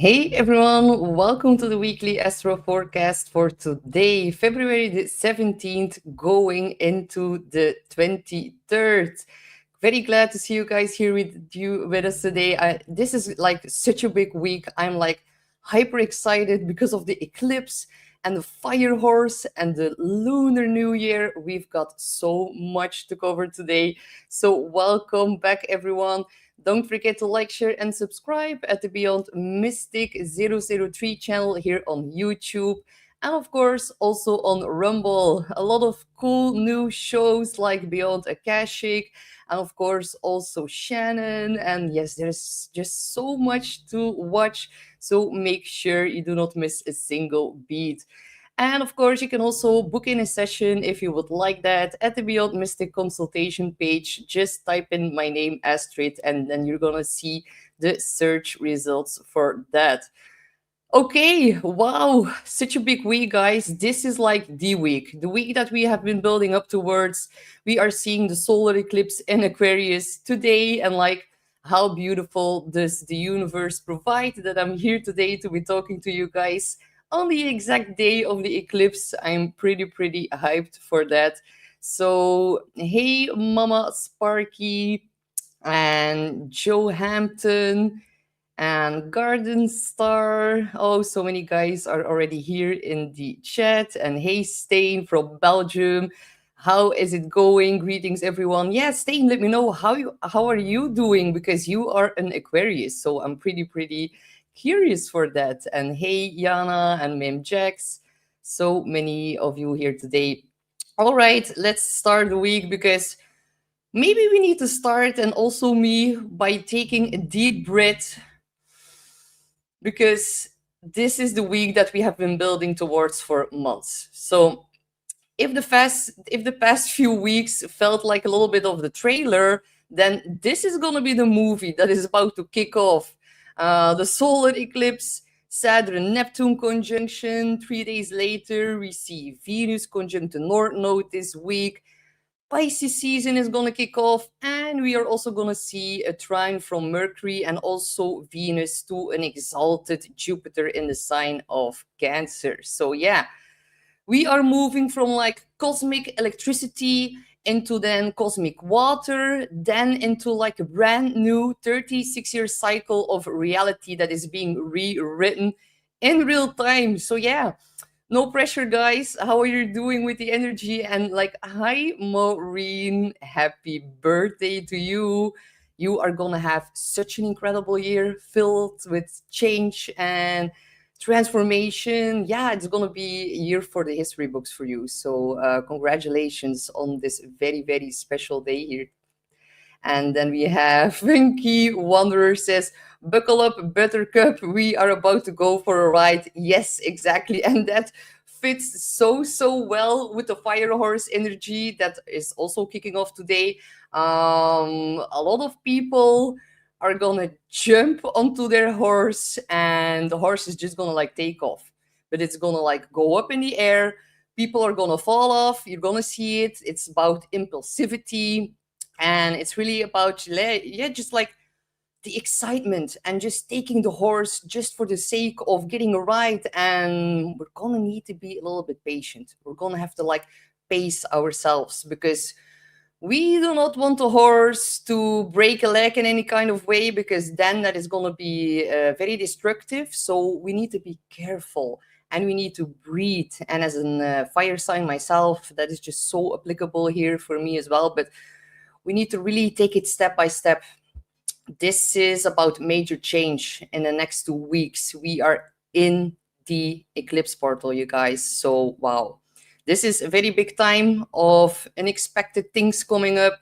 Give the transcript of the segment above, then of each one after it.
Hey everyone, welcome to the weekly Astro forecast for today, February the 17th, going into the 23rd. Very glad to see you guys here with us today. This is like such a big week. I'm like hyper excited because of the eclipse and the fire horse and the lunar new year. We've got so much to cover today. So welcome back everyone. Don't forget to like, share, and subscribe at the Beyond Mystic 003 channel here on YouTube. And of course, also on Rumble. A lot of cool new shows like Beyond Akashic, and of course, also Shannon. And yes, there's just so much to watch. So make sure you do not miss a single beat. And of course, you can also book in a session if you would like that at the Beyond Mystic consultation page. Just type in my name, Astrid, and then you're gonna see the search results for that. Okay, wow, such a big week, guys. This is like the week that we have been building up towards. We are seeing the solar eclipse in Aquarius today, and like, how beautiful does the universe provide that I'm here today to be talking to you guys on the exact day of the eclipse. I'm pretty hyped for that. So, hey, Mama Sparky and Joe Hampton and Garden Star. Oh, so many guys are already here in the chat. And hey, Stain from Belgium. How is it going? Greetings, everyone. Yeah, Stain, let me know how are you doing because you are an Aquarius. So I'm pretty curious for that. And hey, Yana and Mim Jax. So many of you here today. All right, let's start the week because maybe we need to start, and also me, by taking a deep breath because this is the week that we have been building towards for months. So if the past few weeks felt like a little bit of the trailer, then this is gonna be the movie that is about to kick off. The solar eclipse, Saturn and Neptune conjunction. 3 days later, we see Venus conjunct the North Node this week. Pisces season is going to kick off, and we are also going to see a trine from Mercury and also Venus to an exalted Jupiter in the sign of Cancer. So, yeah, we are moving from like cosmic electricity into then cosmic water, then into like a brand new 36-year cycle of reality that is being rewritten in real time. So, yeah, no pressure, guys. How are you doing with the energy? And like, hi, Maureen. Happy birthday to you. You are gonna have such an incredible year filled with change and transformation. Yeah, it's gonna be a year for the history books for you. So, congratulations on this very special day here. And then we have Funky Wanderer says, buckle up, Buttercup. We are about to go for a ride. Yes, exactly. And that fits so well with the Fire Horse energy that is also kicking off today. A lot of people are gonna jump onto their horse, and the horse is just gonna like take off. But it's gonna like go up in the air. People are gonna fall off. You're gonna see it. It's about impulsivity, and it's really about, yeah, just like the excitement and just taking the horse just for the sake of getting a ride. And we're gonna need to be a little bit patient. We're gonna have to like pace ourselves because we do not want the horse to break a leg in any kind of way, because then that is going to be very destructive. So we need to be careful and we need to breathe. And as a fire sign myself, that is just so applicable here for me as well. But we need to really take it step by step. This is about major change in the next 2 weeks. We are in the eclipse portal, you guys. So, wow. This is a very big time of unexpected things coming up.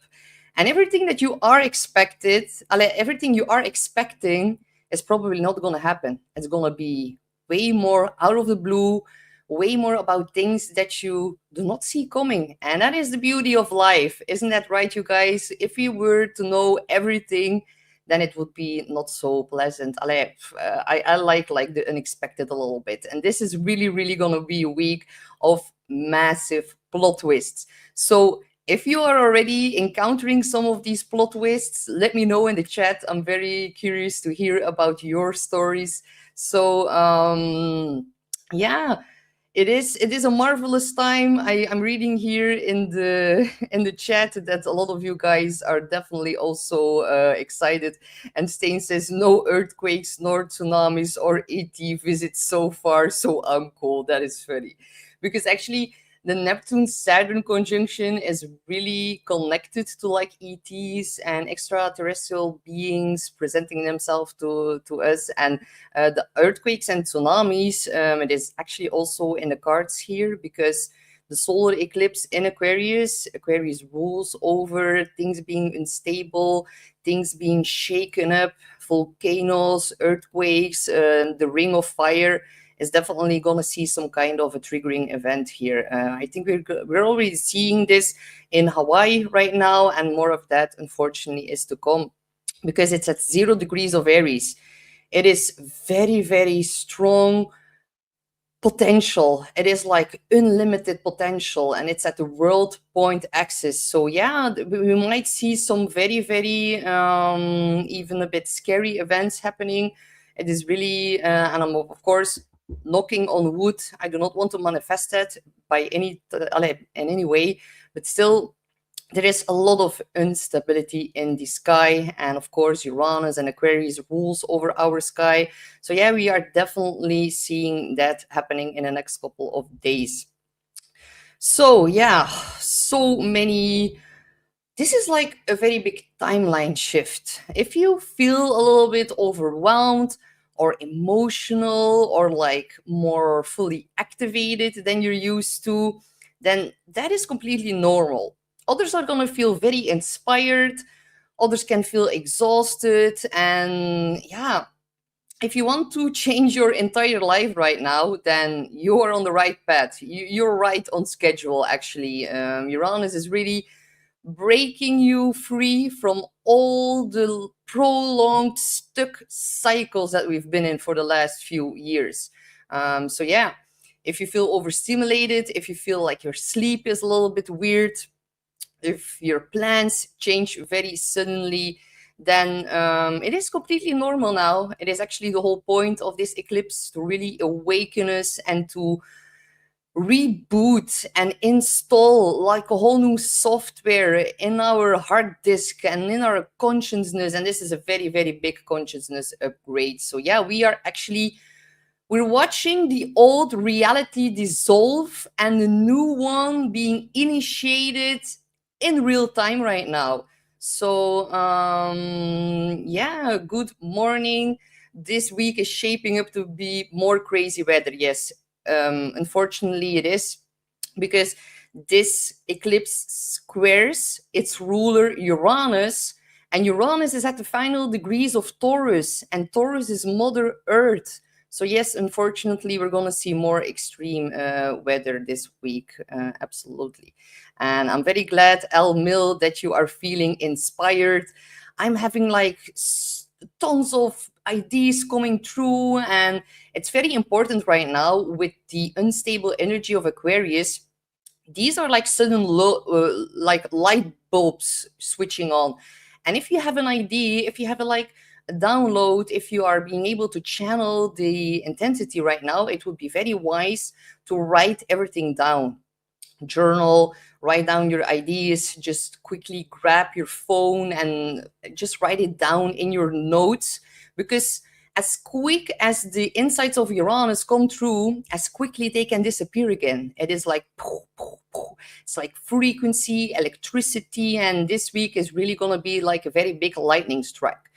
And everything that you are everything you are expecting is probably not going to happen. It's going to be way more out of the blue, way more about things that you do not see coming. And that is the beauty of life. Isn't that right, you guys? If we were to know everything, then it would be not so pleasant. I like the unexpected a little bit. And this is really going to be a week of massive plot twists. So If you are already encountering some of these plot twists, let me know in the chat. I'm very curious to hear about your stories. So, yeah, it is a marvelous time. I'm reading here in the in the chat that a lot of you guys are definitely also excited. And Stain says no earthquakes nor tsunamis or ET visits so far, so I'm cool. That is funny, because actually the Neptune Saturn conjunction is really connected to like ETs and extraterrestrial beings presenting themselves to us. And the earthquakes and tsunamis, it is actually also in the cards here, because the solar eclipse in Aquarius rules over things being unstable, things being shaken up, volcanoes, earthquakes, the ring of fire is definitely going to see some kind of a triggering event here. I think we're already seeing this in Hawaii right now, and more of that, unfortunately, is to come, because it's at 0 degrees of Aries. It is very, very strong potential. It is like unlimited potential, and it's at the world point axis. So yeah, we might see some very, very even a bit scary events happening. It is really, and I'm of course knocking on wood. I do not want to manifest that by in any way, but still there is a lot of instability in the sky, and of course Uranus and Aquarius rules over our sky. So yeah, we are definitely seeing that happening in the next couple of days. So yeah, so many, this is like a very big timeline shift. If you feel a little bit overwhelmed or emotional or like more fully activated than you're used to, then that is completely normal. Others are going to feel very inspired, others can feel exhausted. And yeah, if you want to change your entire life right now, then you are on the right path. You're right on schedule, actually. Uranus is really breaking you free from all the prolonged stuck cycles that we've been in for the last few years. So yeah, if you feel overstimulated, if you feel like your sleep is a little bit weird, if your plans change very suddenly, then it is completely normal now. It is actually the whole point of this eclipse to really awaken us and to reboot and install like a whole new software in our hard disk and in our consciousness. And this is a very, very big consciousness upgrade. So yeah, we're watching the old reality dissolve and the new one being initiated in real time right now. So yeah, good morning. This week is shaping up to be more crazy weather. Yes, unfortunately it is, because this eclipse squares its ruler Uranus, and Uranus is at the final degrees of Taurus, and Taurus is Mother Earth. So yes, unfortunately, we're going to see more extreme weather this week, absolutely. And I'm very glad, El Mill, that you are feeling inspired. I'm having like tons of ideas coming through, and it's very important right now with the unstable energy of Aquarius. These are like sudden like light bulbs switching on. And if you have an idea, if you have a download, if you are being able to channel the intensity right now, it would be very wise to write everything down. Journal, write down your ideas, just quickly grab your phone and just write it down in your notes, because as quick as the insights of Uranus come through, as quickly they can disappear again. It is like poof, poof, poof. It's like frequency, electricity, and this week is really going to be like a very big lightning strike,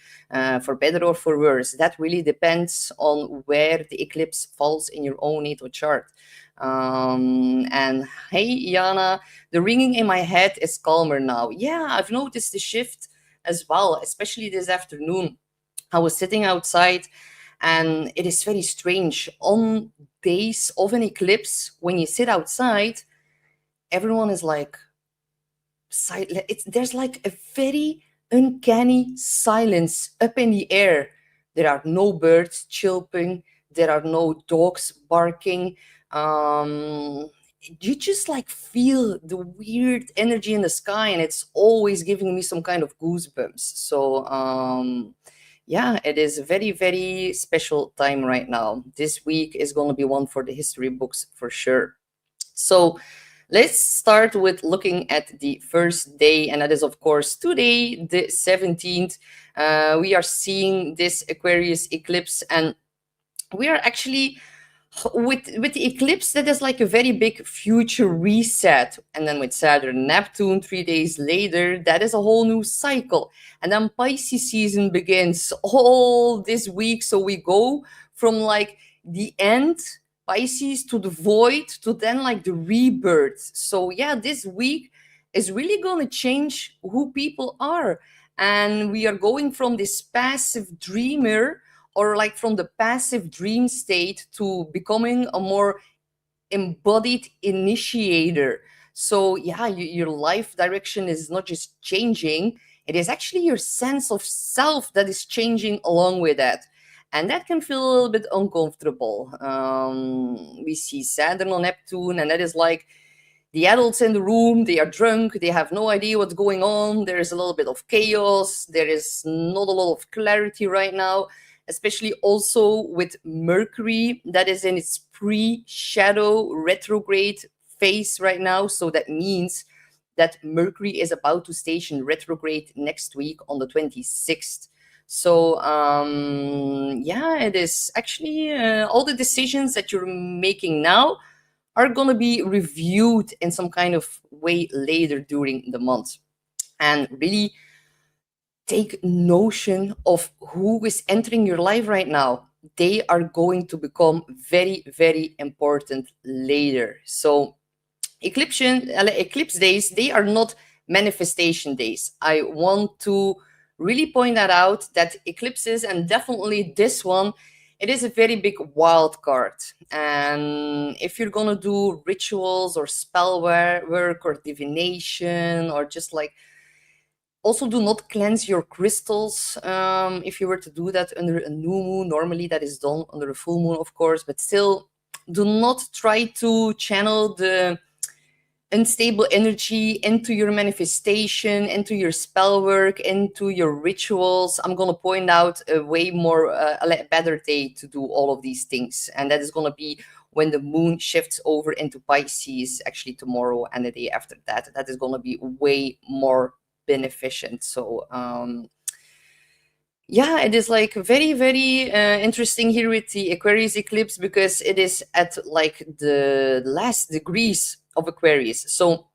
for better or for worse. That really depends on where the eclipse falls in your own natal chart. And hey, Yana, the ringing in my head is calmer now. Yeah, I've noticed the shift as well, especially this afternoon. I was sitting outside, and it is very strange. On days of an eclipse, when you sit outside, everyone is like silent. There's like a very uncanny silence up in the air. There are no birds chirping. There are no dogs barking. you just like feel the weird energy in the sky, and it's always giving me some kind of goosebumps. So yeah, it is a very, very special time right now. This week is going to be one for the history books for sure. So let's start with looking at the first day, and that is, of course, today, the 17th. We are seeing this Aquarius eclipse, and we are actually with the eclipse, that is like a very big future reset. And then with Saturn and Neptune 3 days later, that is a whole new cycle. And then Pisces season begins all this week. So we go from like the end Pisces to the void to then like the rebirth. So yeah, this week is really going to change who people are. And we are going from this passive dreamer, or like from the passive dream state, to becoming a more embodied initiator. So yeah, your life direction is not just changing, it is actually your sense of self that is changing along with that. And that can feel a little bit uncomfortable. We see Saturn on Neptune, and that is like the adults in the room, they are drunk, they have no idea what's going on, there is a little bit of chaos, there is not a lot of clarity right now, especially also with Mercury that is in its pre-shadow retrograde phase right now. So that means that Mercury is about to station retrograde next week on the 26th. So yeah, it is actually all the decisions that you're making now are going to be reviewed in some kind of way later during the month. And really take notion of who is entering your life right now. They are going to become very, very important later. So eclipse days, they are not manifestation days. I want to really point that out, that eclipses, and definitely this one, it is a very big wild card. And if you're gonna do rituals or spell work or divination, or just like, also do not cleanse your crystals if you were to do that under a new moon. Normally that is done under a full moon, of course, but still do not try to channel the unstable energy into your manifestation, into your spell work, into your rituals. I'm going to point out a way more, a better day to do all of these things. And that is going to be when the moon shifts over into Pisces, actually tomorrow and the day after that. That is going to be way more beneficent. So, yeah, it is like very, very interesting here with the Aquarius eclipse, because it is at like the last degrees of Aquarius. So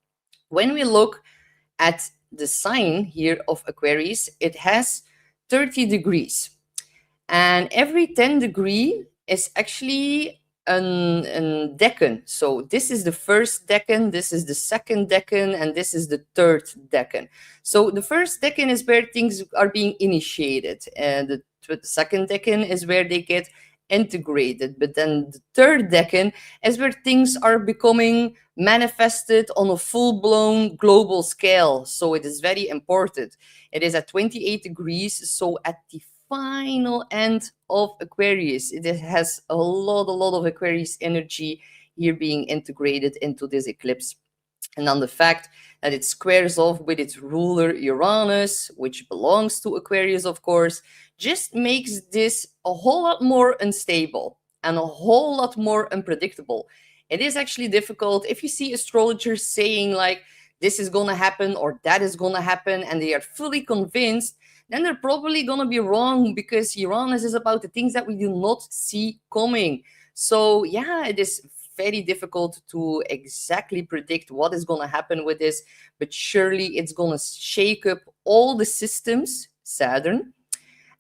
when we look at the sign here of Aquarius, it has 30 degrees. And every 10 degree is actually an decan. So this is the first decan, this is the second decan, and this is the third decan. So the first decan is where things are being initiated, and the second decan is where they get integrated. But then the third decan is where things are becoming manifested on a full-blown global scale. So it is very important. It is at 28 degrees, so at the final end of Aquarius. It has a lot of Aquarius energy here being integrated into this eclipse. And on the fact that it squares off with its ruler Uranus, which belongs to Aquarius, of course, just makes this a whole lot more unstable and a whole lot more unpredictable. It is actually difficult if you see astrologers saying like, this is going to happen or that is going to happen, and they are fully convinced, then they're probably going to be wrong, because Uranus is about the things that we do not see coming. So yeah, it is very difficult to exactly predict what is going to happen with this, but surely it's going to shake up all the systems, Saturn,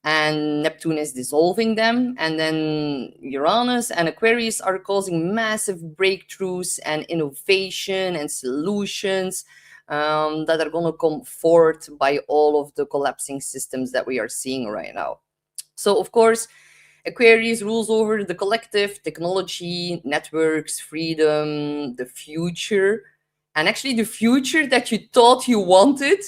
and Neptune is dissolving them, and then Uranus and Aquarius are causing massive breakthroughs and innovation and solutions that are going to come forth by all of the collapsing systems that we are seeing right now. So, of course, Aquarius rules over the collective, technology, networks, freedom, the future, and actually the future that you thought you wanted,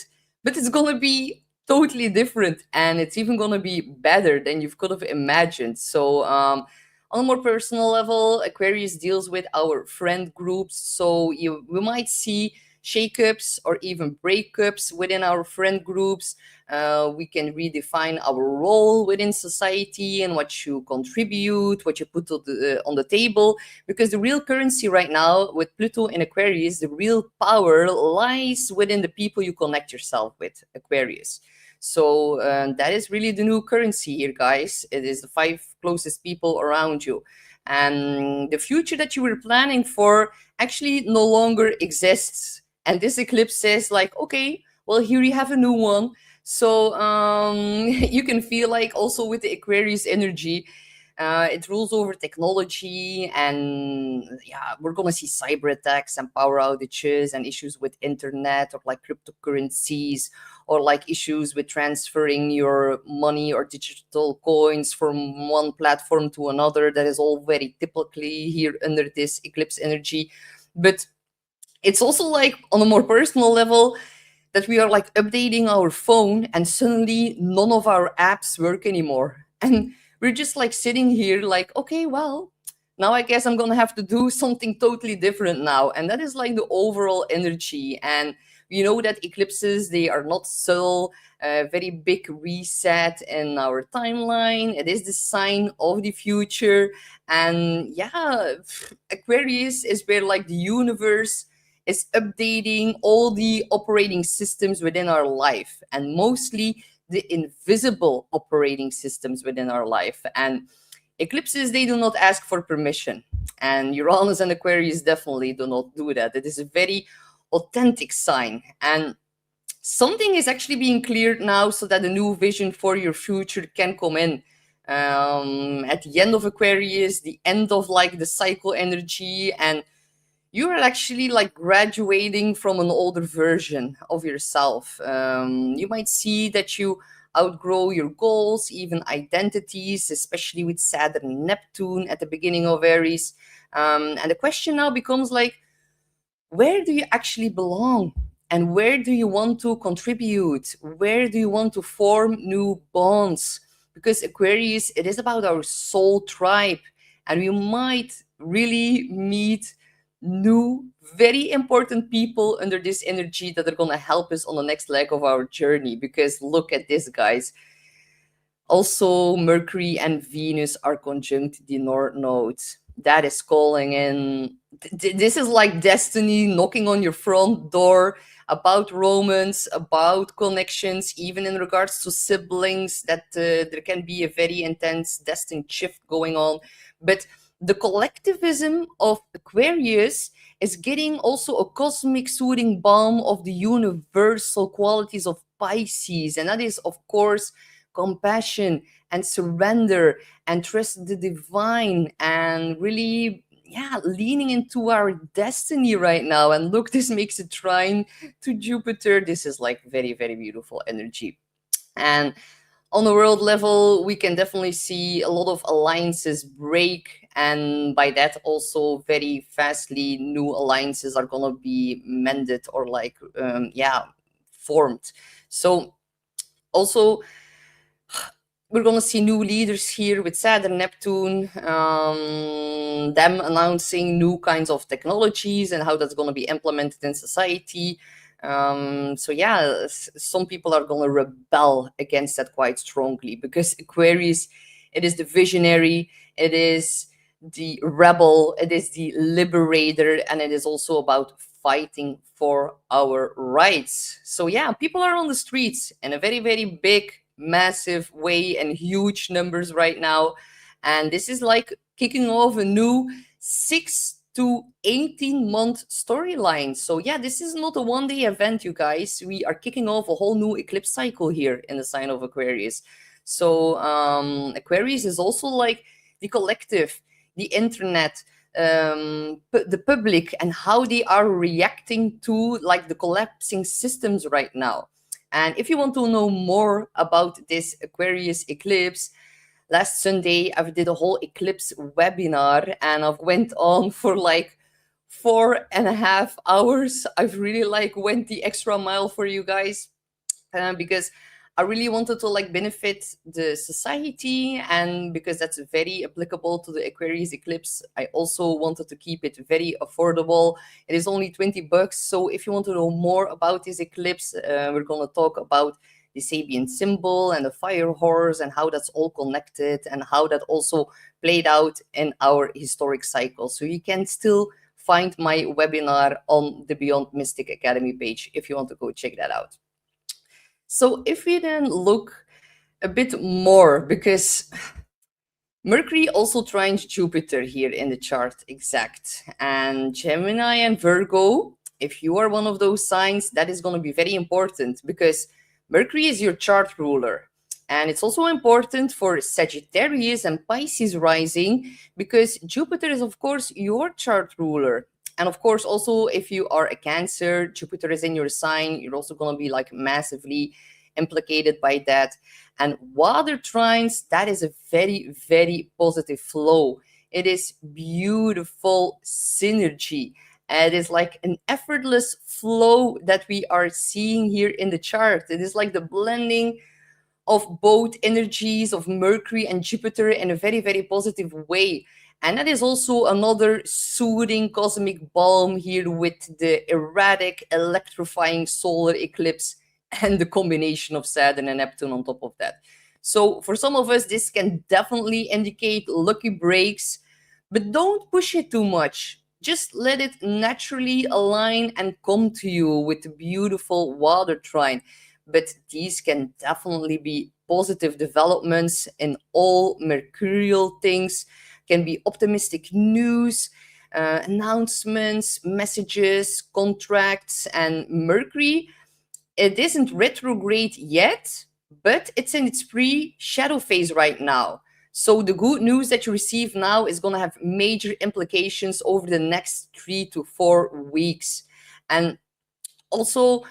but it's going to be totally different, and it's even going to be better than you could have imagined. So, On a more personal level, Aquarius deals with our friend groups. So we might see shakeups or even breakups within our friend groups. We can redefine our role within society and what you contribute, what you put on the table. Because the real currency right now with Pluto in Aquarius, the real power lies within the people you connect yourself with, Aquarius. So that is really the new currency here, guys. It is the 5 closest people around you. And the future that you were planning for actually no longer exists. And this eclipse says, like, okay, well, here you have a new one. So you can feel like also with the Aquarius energy, it rules over technology, and yeah, we're gonna see cyber attacks and power outages and issues with internet or like cryptocurrencies, or like issues with transferring your money or digital coins from one platform to another. That is all very typically here under this eclipse energy. But it's also like on a more personal level that we are like updating our phone and suddenly none of our apps work anymore. And we're just like sitting here like, okay, well, now I guess I'm gonna have to do something totally different now. And that is like the overall energy. And we know that eclipses, they are not subtle, very big reset in our timeline. It is the sign of the future. And yeah, Aquarius is where like the universe is updating all the operating systems within our life, and mostly the invisible operating systems within our life. And eclipses, they do not ask for permission. And Uranus and Aquarius definitely do not do that. It is a very authentic sign. And something is actually being cleared now so that a new vision for your future can come in. At the end of Aquarius, the end of like the cycle energy, and you are actually like graduating from an older version of yourself. You might see that you outgrow your goals, even identities, especially with Saturn and Neptune at the beginning of Aries. And the question now becomes like, where do you actually belong? And where do you want to contribute? Where do you want to form new bonds? Because Aquarius, it is about our soul tribe. And we might really meet new, very important people under this energy that are going to help us on the next leg of our journey. Because look at this, guys. Also, Mercury and Venus are conjunct the North Node. That is calling in. This is like destiny knocking on your front door, about romance, about connections, even in regards to siblings, that there can be a very intense destined shift going on. But the collectivism of Aquarius is getting also a cosmic soothing balm of the universal qualities of Pisces. And that is, of course, compassion and surrender and trust the divine, and really, yeah, leaning into our destiny right now. And look, this makes a trine to Jupiter. This is like very, very beautiful energy. And on the world level, we can definitely see a lot of alliances break, and by that also very fastly new alliances are gonna be mended or like formed. So also we're going to see new leaders here with Saturn, Neptune, them announcing new kinds of technologies and how that's going to be implemented in society. So yeah, some people are going to rebel against that quite strongly, because Aquarius, it is the visionary, it is the rebel, it is the liberator, and it is also about fighting for our rights. So yeah, people are on the streets in a very, very big, massive way and huge numbers right now. And this is like kicking off a new 6 to 18-month storyline. So yeah, this is not a one-day event, you guys. We are kicking off a whole new eclipse cycle here in the sign of Aquarius. So Aquarius is also like the collective, the internet, the public, and how they are reacting to like the collapsing systems right now. And if you want to know more about this Aquarius eclipse, last Sunday I did a whole eclipse webinar, and I've went on for like 4.5 hours. I've really like went the extra mile for you guys, because I really wanted to like benefit the society, and because that's very applicable to the Aquarius eclipse, I also wanted to keep it very affordable. It is only $20. So if you want to know more about this eclipse, we're going to talk about the Sabian symbol and the fire horse and how that's all connected and how that also played out in our historic cycle. So you can still find my webinar on the Beyond Mystic Academy page if you want to go check that out. So if we then look a bit more, because Mercury also trines Jupiter here in the chart exact, and Gemini and Virgo, if you are one of those signs, that is going to be very important because Mercury is your chart ruler. And it's also important for Sagittarius and Pisces rising because Jupiter is, of course, your chart ruler. And of course, also, if you are a Cancer, Jupiter is in your sign, you're also going to be like massively implicated by that. And water trines, that is a very, very positive flow. It is beautiful synergy. It is like an effortless flow that we are seeing here in the chart. It is like the blending of both energies of Mercury and Jupiter in a very, very positive way. And that is also another soothing cosmic balm here with the erratic, electrifying solar eclipse and the combination of Saturn and Neptune on top of that. So for some of us, this can definitely indicate lucky breaks, but don't push it too much. Just let it naturally align and come to you with the beautiful water trine. But these can definitely be positive developments in all mercurial things, can be optimistic news, announcements, messages, contracts, and Mercury, it isn't retrograde yet, but it's in its pre-shadow phase right now. So the good news that you receive now is going to have major implications over the next 3 to 4 weeks. And also,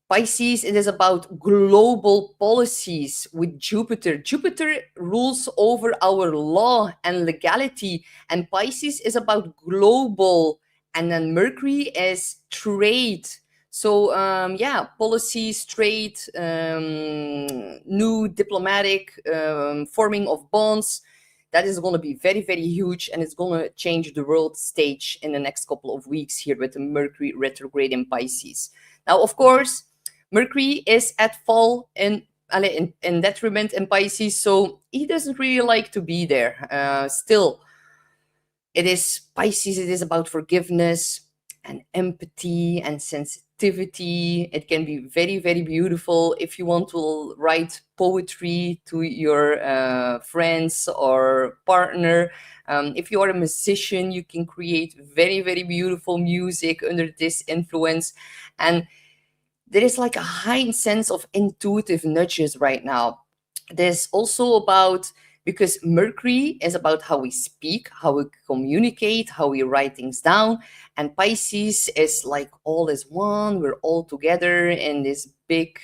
Pisces, it is about global policies with Jupiter. Jupiter rules over our law and legality, and Pisces is about global, and then Mercury is trade. So, yeah, policies, trade, new diplomatic forming of bonds. That is going to be very, very huge, and it's going to change the world stage in the next couple of weeks here with the Mercury retrograde in Pisces. Now, of course, Mercury is at fall in detriment in Pisces, so he doesn't really like to be there. Still, it is Pisces, it is about forgiveness and empathy and sensitivity. It can be very, very beautiful if you want to write poetry to your friends or partner. If you are a musician, you can create very, very beautiful music under this influence. And there is like a high sense of intuitive nudges right now. There's also about, because Mercury is about how we speak, how we communicate, how we write things down. And Pisces is like all is one. We're all together in this big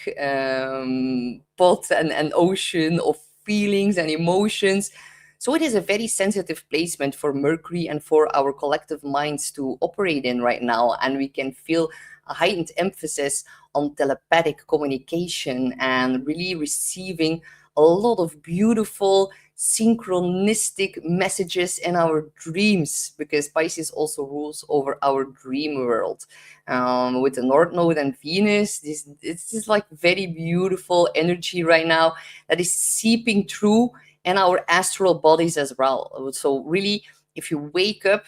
pot and ocean of feelings and emotions. So it is a very sensitive placement for Mercury and for our collective minds to operate in right now. And we can feel a heightened emphasis on telepathic communication and really receiving a lot of beautiful synchronistic messages in our dreams, because Pisces also rules over our dream world. With the North Node and Venus, this is like very beautiful energy right now that is seeping through in our astral bodies as well. So really, if you wake up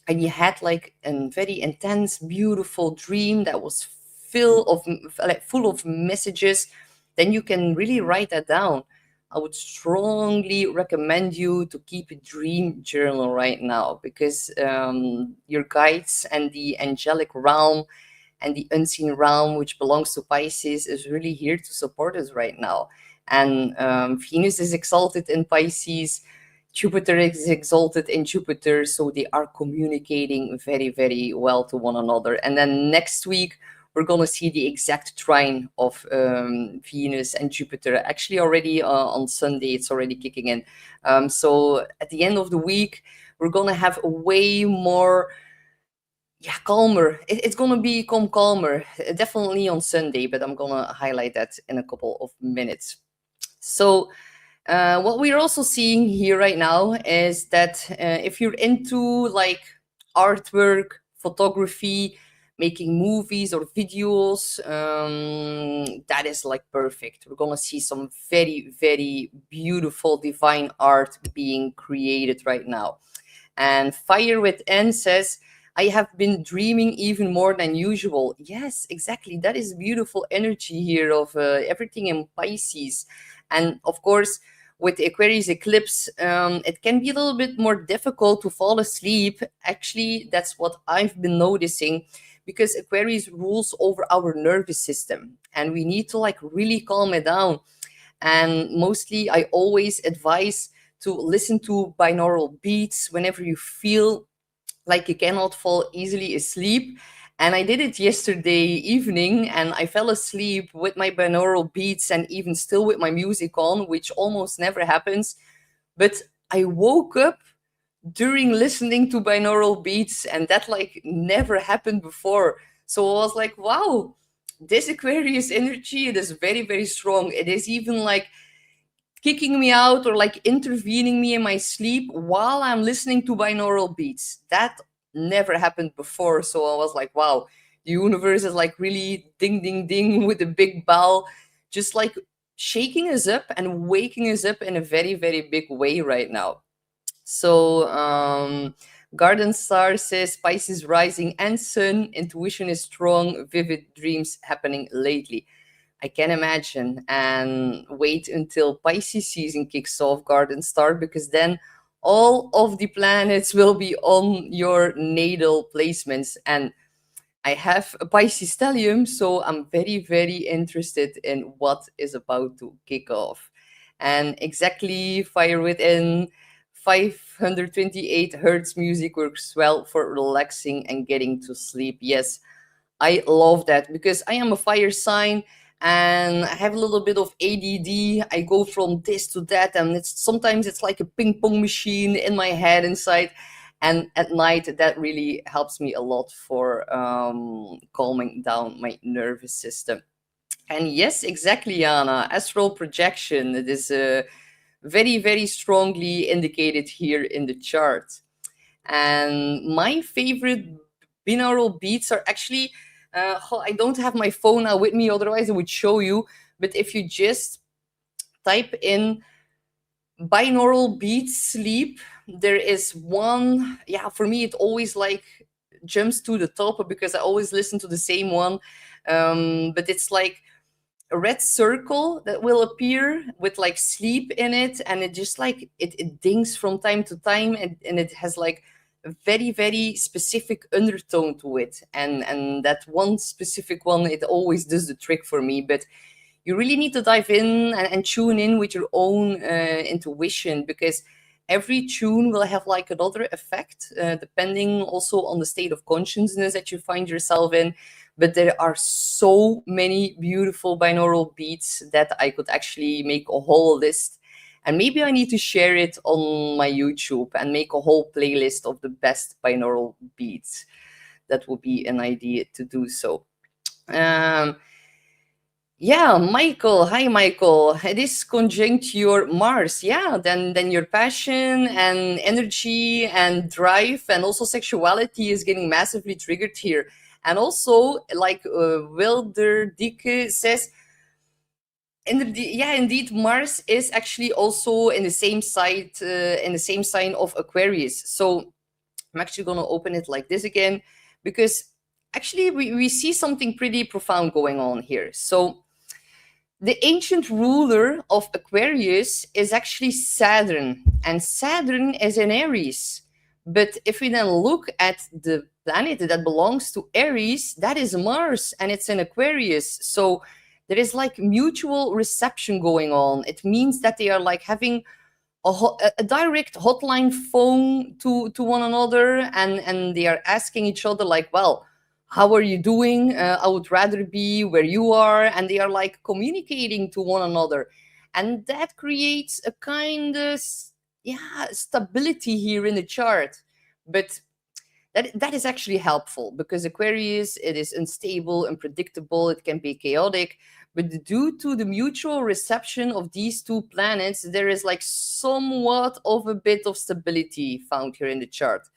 and you had like a very intense, beautiful dream that was full of messages, then you can really write that down. I would strongly recommend you to keep a dream journal right now, because your guides and the angelic realm and the unseen realm, which belongs to Pisces, is really here to support us right now. And Venus is exalted in Pisces, Jupiter is exalted in Jupiter, so they are communicating very, very well to one another. And then next week, we're going to see the exact trine of Venus and Jupiter. Actually, already on Sunday, it's already kicking in. So at the end of the week, we're going to have a way more Yeah, calmer. It's gonna become calmer, definitely on Sunday, but I'm gonna highlight that in a couple of minutes. So what we're also seeing here right now is that if you're into like artwork, photography, making movies or videos, that is like perfect. We're gonna see some very, very beautiful divine art being created right now. And Fire Within says, I have been dreaming even more than usual. Yes, exactly. That is beautiful energy here of everything in Pisces. And of course, with the Aquarius eclipse, it can be a little bit more difficult to fall asleep. Actually, that's what I've been noticing because Aquarius rules over our nervous system and we need to like really calm it down. And mostly, I always advise to listen to binaural beats whenever you feel like you cannot fall easily asleep. And I did it yesterday evening and I fell asleep with my binaural beats and even still with my music on, which almost never happens. But I woke up during listening to binaural beats and that like never happened before. So I was like, wow, this Aquarius energy, it is very, very strong. It is even like kicking me out or like intervening me in my sleep while I'm listening to binaural beats. That never happened before. So I was like, wow, the universe is like really ding, ding, ding with a big bell, just like shaking us up and waking us up in a very, very big way right now. So, Garden Star says Pisces rising and sun, intuition is strong, vivid dreams happening lately. I can imagine. And wait until Pisces season kicks off, Garden Star, because then all of the planets will be on your natal placements. And I have a Pisces stellium, so I'm very, very interested in what is about to kick off. And exactly Fire Within 528 hertz music works well for relaxing and getting to sleep. Yes, I love that because I am a fire sign and I have a little bit of ADD. I go from this to that, and it's sometimes it's like a ping pong machine in my head inside. And at night, that really helps me a lot for calming down my nervous system. And yes, exactly, Anna. Astral projection. It is very, very strongly indicated here in the chart. And my favorite binaural beats are actually, I don't have my phone now with me, otherwise I would show you. But if you just type in binaural beats sleep, there is one. Yeah, for me, it always like jumps to the top because I always listen to the same one. But it's like a red circle that will appear with like sleep in it, and it just like it dings from time to time, and it has like a very, very specific undertone to it, and that one specific one, it always does the trick for me. But you really need to dive in and tune in with your own intuition, because every tune will have like another effect, depending also on the state of consciousness that you find yourself in. But there are so many beautiful binaural beats that I could actually make a whole list. And maybe I need to share it on my YouTube and make a whole playlist of the best binaural beats. That would be an idea to do so. Um, yeah, Michael. Hi, Michael. It is conjunct your Mars. Yeah, then your passion and energy and drive and also sexuality is getting massively triggered here. And also, like Wilder Dike says, yeah, indeed, Mars is actually also in the same site, in the same sign of Aquarius. So I'm actually going to open it like this again, because actually we see something pretty profound going on here. So the ancient ruler of Aquarius is actually Saturn, and Saturn is in Aries. But if we then look at the planet that belongs to Aries, that is Mars, and it's in Aquarius. So there is like mutual reception going on. It means that they are like having a direct hotline phone to one another, and they are asking each other like, well, how are you doing? I would rather be where you are. And they are like communicating to one another, and that creates a kind of, yeah, stability here in the chart. But that is actually helpful, because Aquarius, it is unstable, unpredictable, it can be chaotic, but due to the mutual reception of these two planets, there is like somewhat of a bit of stability found here in the chart.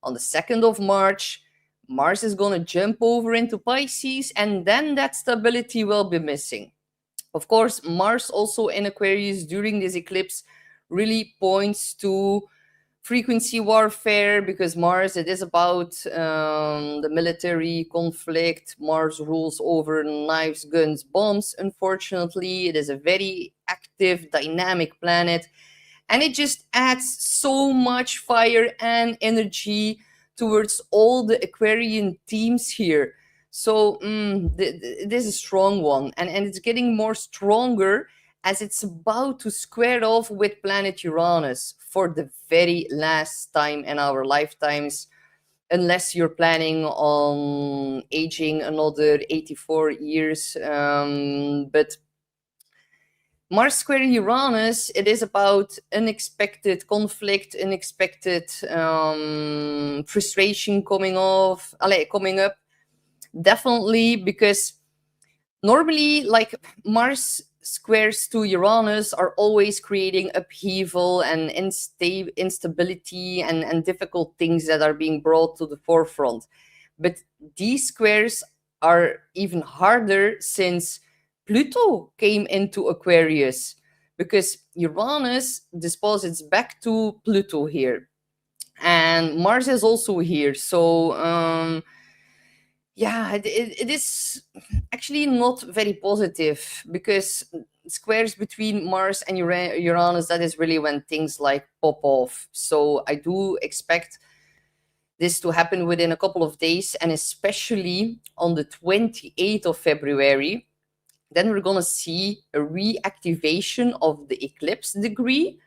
On the 2nd of March, Mars is going to jump over into Pisces, and then that stability will be missing. Of course, Mars also in Aquarius during this eclipse really points to frequency warfare, because Mars, it is about the military conflict. Mars rules over knives, guns, bombs. Unfortunately, it is a very active, dynamic planet, and it just adds so much fire and energy towards all the Aquarian teams here. So this is a strong one, and it's getting more stronger as it's about to square off with planet Uranus for the very last time in our lifetimes, unless you're planning on aging another 84 years. But Mars square Uranus, it is about unexpected conflict, unexpected frustration coming up. Definitely, because normally, like, Mars squares to Uranus are always creating upheaval and instability and difficult things that are being brought to the forefront. But these squares are even harder since Pluto came into Aquarius, because Uranus deposits back to Pluto here, and Mars is also here. So yeah, it is actually not very positive, because squares between Mars and Uranus, that is really when things like pop off. So I do expect this to happen within a couple of days, and especially on the 28th of February. Then we're going to see a reactivation of the eclipse degree,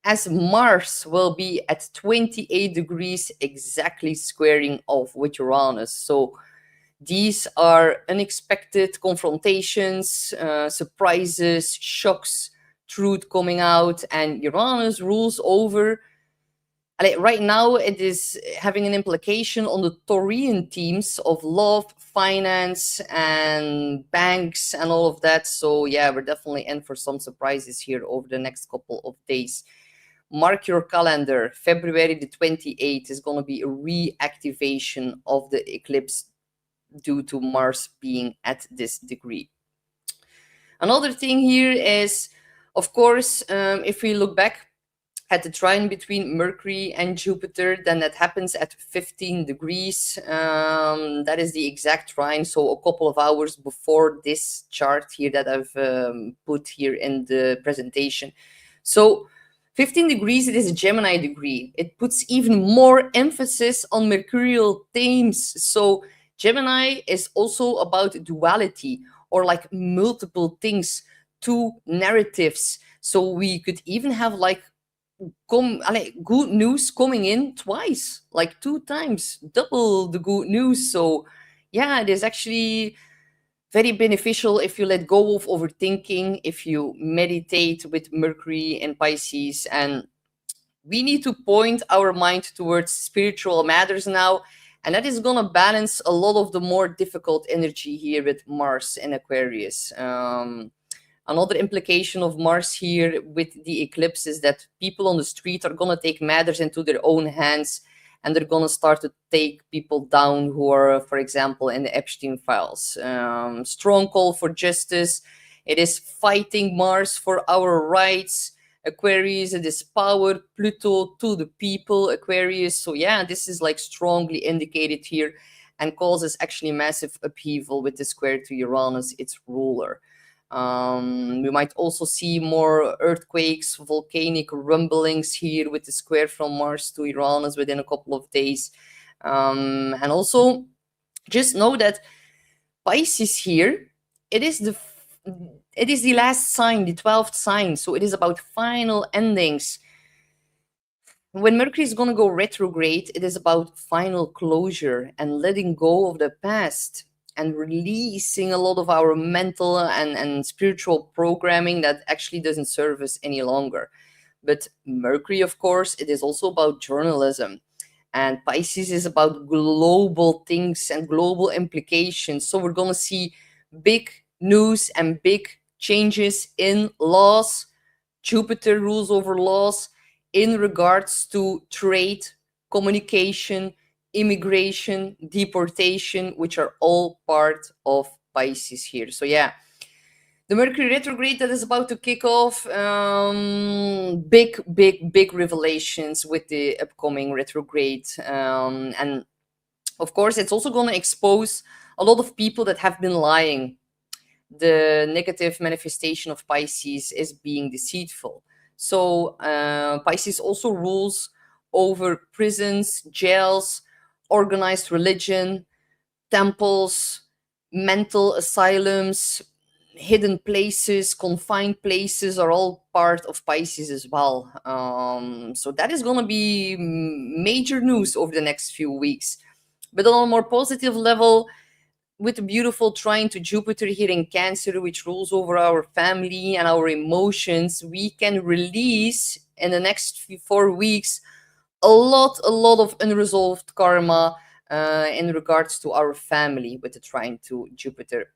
as Mars will be at 28 degrees exactly squaring off with Uranus. So these are unexpected confrontations, surprises, shocks, truth coming out, and Uranus rules over. Right now, it is having an implication on the Taurian themes of love, finance, and banks, and all of that. So yeah, we're definitely in for some surprises here over the next couple of days. Mark your calendar. February the 28th is going to be a reactivation of the eclipse due to Mars being at this degree. Another thing here is, of course, if we look back at the trine between Mercury and Jupiter, then that happens at 15 degrees. That is the exact trine, so a couple of hours before this chart here that I've put here in the presentation. So 15 degrees, it is a Gemini degree. It puts even more emphasis on mercurial themes. So Gemini is also about duality, or like multiple things, two narratives. So we could even have like good news coming in twice, like 2 times, double the good news. So yeah, it is actually very beneficial if you let go of overthinking, if you meditate with Mercury in Pisces. And we need to point our mind towards spiritual matters now, and that is going to balance a lot of the more difficult energy here with Mars in Aquarius. Another implication of Mars here with the eclipse is that people on the street are going to take matters into their own hands, and they're going to start to take people down who are, for example, in the Epstein files. Strong call for justice. It is fighting Mars for our rights. Aquarius, it is power. Pluto to the people, Aquarius. So yeah, this is like strongly indicated here, and causes actually massive upheaval with the square to Uranus, its ruler. We might also see more earthquakes, volcanic rumblings here with the square from Mars to Uranus within a couple of days. And also, just know that Pisces here, it is the last sign, the 12th sign. So it is about final endings. When Mercury is going to go retrograde, it is about final closure and letting go of the past, and releasing a lot of our mental and spiritual programming that actually doesn't serve us any longer. But Mercury, of course, it is also about journalism. And Pisces is about global things and global implications. So we're going to see big news and big changes in laws. Jupiter rules over laws in regards to trade, communication, immigration, deportation, which are all part of Pisces here. So yeah, the Mercury retrograde that is about to kick off, big revelations with the upcoming retrograde. And of course, it's also going to expose a lot of people that have been lying. The negative manifestation of Pisces is being deceitful. So Pisces also rules over prisons, jails, organized religion, temples, mental asylums, hidden places, confined places are all part of Pisces as well. So that is going to be major news over the next few weeks. But on a more positive level, with the beautiful trine to Jupiter here in Cancer, which rules over our family and our emotions, we can release in the next 4 weeks a lot of unresolved karma in regards to our family with the trine to Jupiter.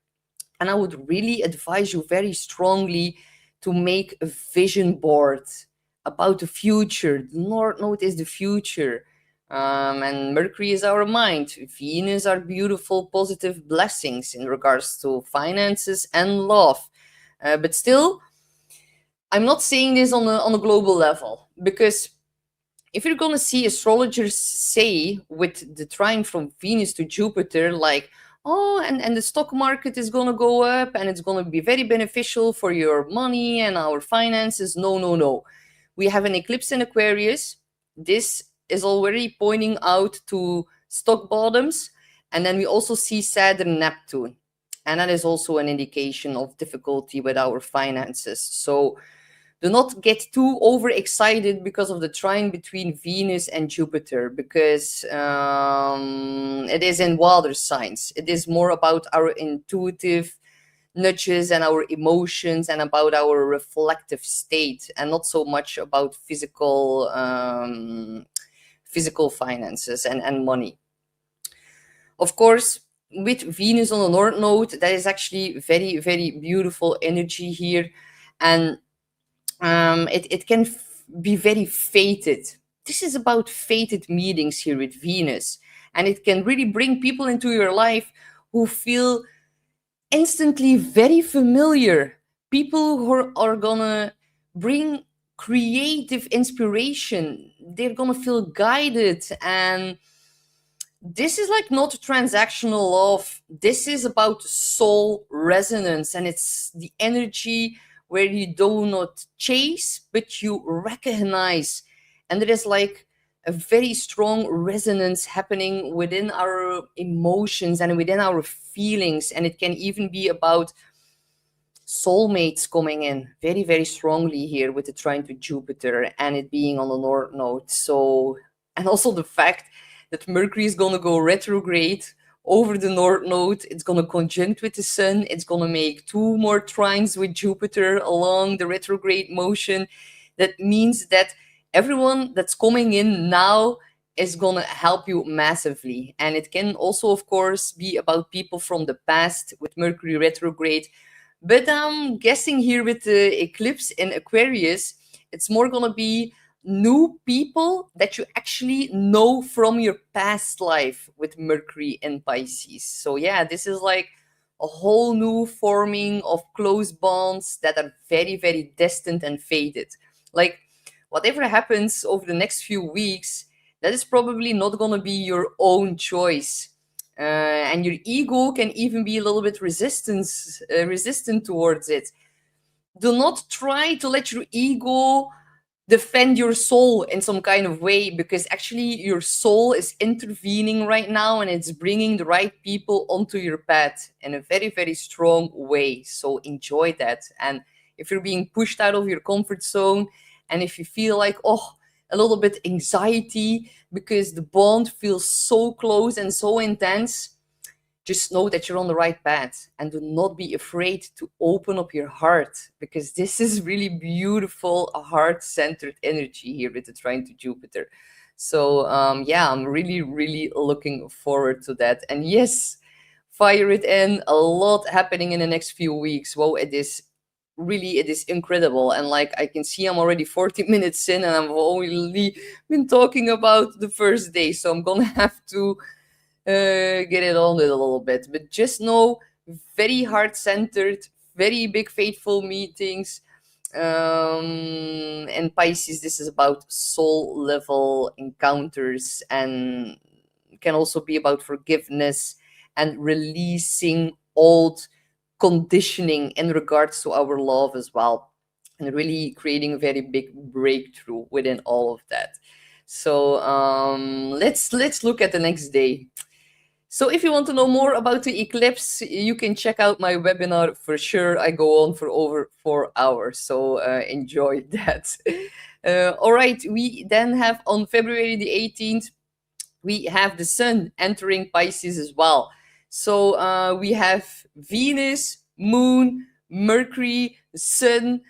And I would really advise you very strongly to make a vision board about the future. The North Node is the future. And Mercury is our mind. Venus are beautiful, positive blessings in regards to finances and love. But still, I'm not saying this on a global level, because if you're going to see astrologers say with the trine from Venus to Jupiter, like, oh, and the stock market is going to go up and it's going to be very beneficial for your money and our finances. No, no, no. We have an eclipse in Aquarius. This is already pointing out to stock bottoms. And then we also see Saturn and Neptune. And that is also an indication of difficulty with our finances. So do not get too overexcited because of the trine between Venus and Jupiter, because it is in water signs. It is more about our intuitive nudges and our emotions and about our reflective state, and not so much about physical finances and money. Of course, with Venus on the North Node, that is actually very beautiful energy here. And it can be very fated. This is about fated meetings here with Venus. And it can really bring people into your life who feel instantly very familiar. People who are gonna bring creative inspiration. They're gonna feel guided. And this is like not transactional love. This is about soul resonance. And it's the energy where you do not chase, but you recognize. And there is like a very strong resonance happening within our emotions and within our feelings. And it can even be about soulmates coming in very strongly here with the trine to Jupiter and it being on the North Node. So, and also the fact that Mercury is going to go retrograde over the North Node. It's going to conjunct with the Sun. It's going to make 2 more trines with Jupiter along the retrograde motion. That means that everyone that's coming in now is going to help you massively. And it can also, of course, be about people from the past with Mercury retrograde. But I'm guessing here with the eclipse in Aquarius, it's more going to be new people that you actually know from your past life with Mercury in Pisces. So yeah, this is like a whole new forming of close bonds that are very distant and faded. Like whatever happens over the next few weeks, that is probably not going to be your own choice. And your ego can even be a little bit resistant towards it. Do not try to let your ego defend your soul in some kind of way, because actually your soul is intervening right now and it's bringing the right people onto your path in a very strong way. So enjoy that. And if you're being pushed out of your comfort zone, and if you feel like, oh, a little bit anxiety because the bond feels so close and so intense, just know that you're on the right path, and do not be afraid to open up your heart, because this is really beautiful, a heart-centered energy here with the trine to Jupiter. So yeah, I'm really, really looking forward to that. And yes, fire it in, a lot happening in the next few weeks. Wow, it is incredible. And like, I can see I'm already 40 minutes in, and I've only been talking about the first day, so I'm gonna have to get it on it a little bit. But just know, very heart-centered, very big faithful meetings. And Pisces, this is about soul level encounters, and can also be about forgiveness and releasing old conditioning in regards to our love as well, and really creating a very big breakthrough within all of that. So let's look at the next day. So if you want to know more about the eclipse, you can check out my webinar for sure. I go on for over 4 hours, so enjoy that. All right, we then have on February the 18th, we have the sun entering Pisces as well. So we have Venus, Moon, Mercury, Sun,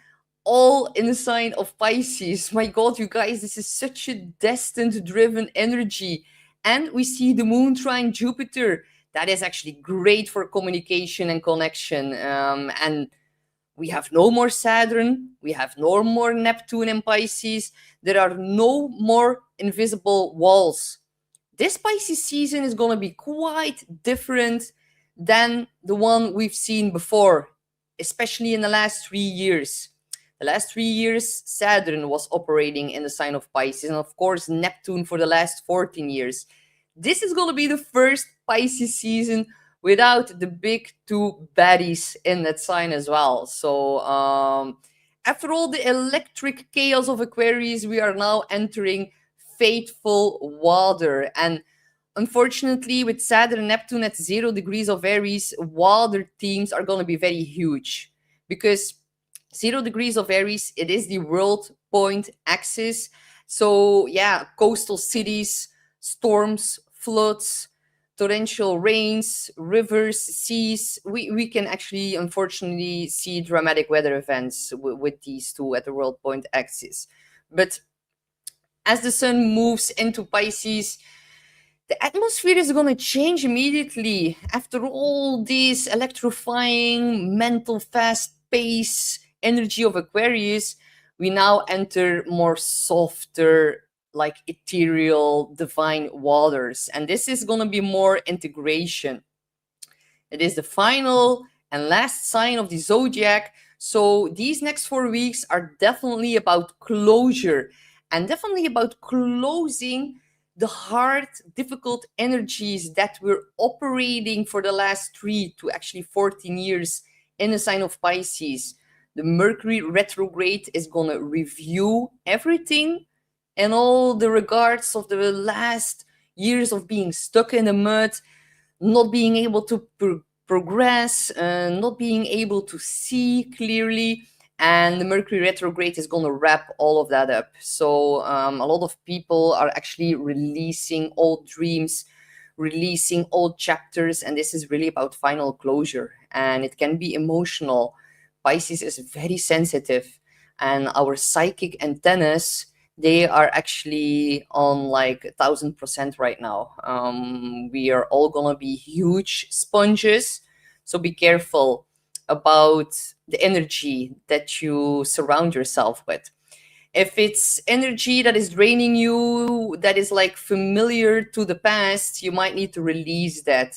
all in the sign of Pisces. My God, you guys, this is such a destined driven energy. And we see the moon trine Jupiter. That is actually great for communication and connection. And we have no more Saturn. We have no more Neptune and Pisces. There are no more invisible walls. This Pisces season is going to be quite different than the one we've seen before, especially in the last 3 years. The last 3 years, Saturn was operating in the sign of Pisces, and of course, Neptune for the last 14 years. This is going to be the first Pisces season without the big two baddies in that sign as well. So, after all the electric chaos of Aquarius, we are now entering faithful water. And unfortunately, with Saturn and Neptune at 0 degrees of Aries, water themes are going to be very huge, because 0 degrees of Aries, it is the world point axis. So yeah, coastal cities, storms, floods, torrential rains, rivers, seas. We can actually, unfortunately, see dramatic weather events with these two at the world point axis. But as the sun moves into Pisces, the atmosphere is going to change immediately. After all this electrifying, mental, fast pace energy of Aquarius, we now enter more softer, like ethereal, divine waters. And this is going to be more integration. It is the final and last sign of the zodiac. So these next 4 weeks are definitely about closure, and definitely about closing the hard, difficult energies that we're operating for the last 3 to actually 14 years in the sign of Pisces. The Mercury retrograde is going to review everything and all the regards of the last years of being stuck in the mud, not being able to progress, not being able to see clearly. And the Mercury retrograde is going to wrap all of that up. So a lot of people are actually releasing old dreams, releasing old chapters, and this is really about final closure. And it can be emotional. Pisces is very sensitive, and our psychic antennas, they are actually on like 1,000% right now. We are all gonna be huge sponges, so be careful about the energy that you surround yourself with. If it's energy that is draining you, that is like familiar to the past, you might need to release that.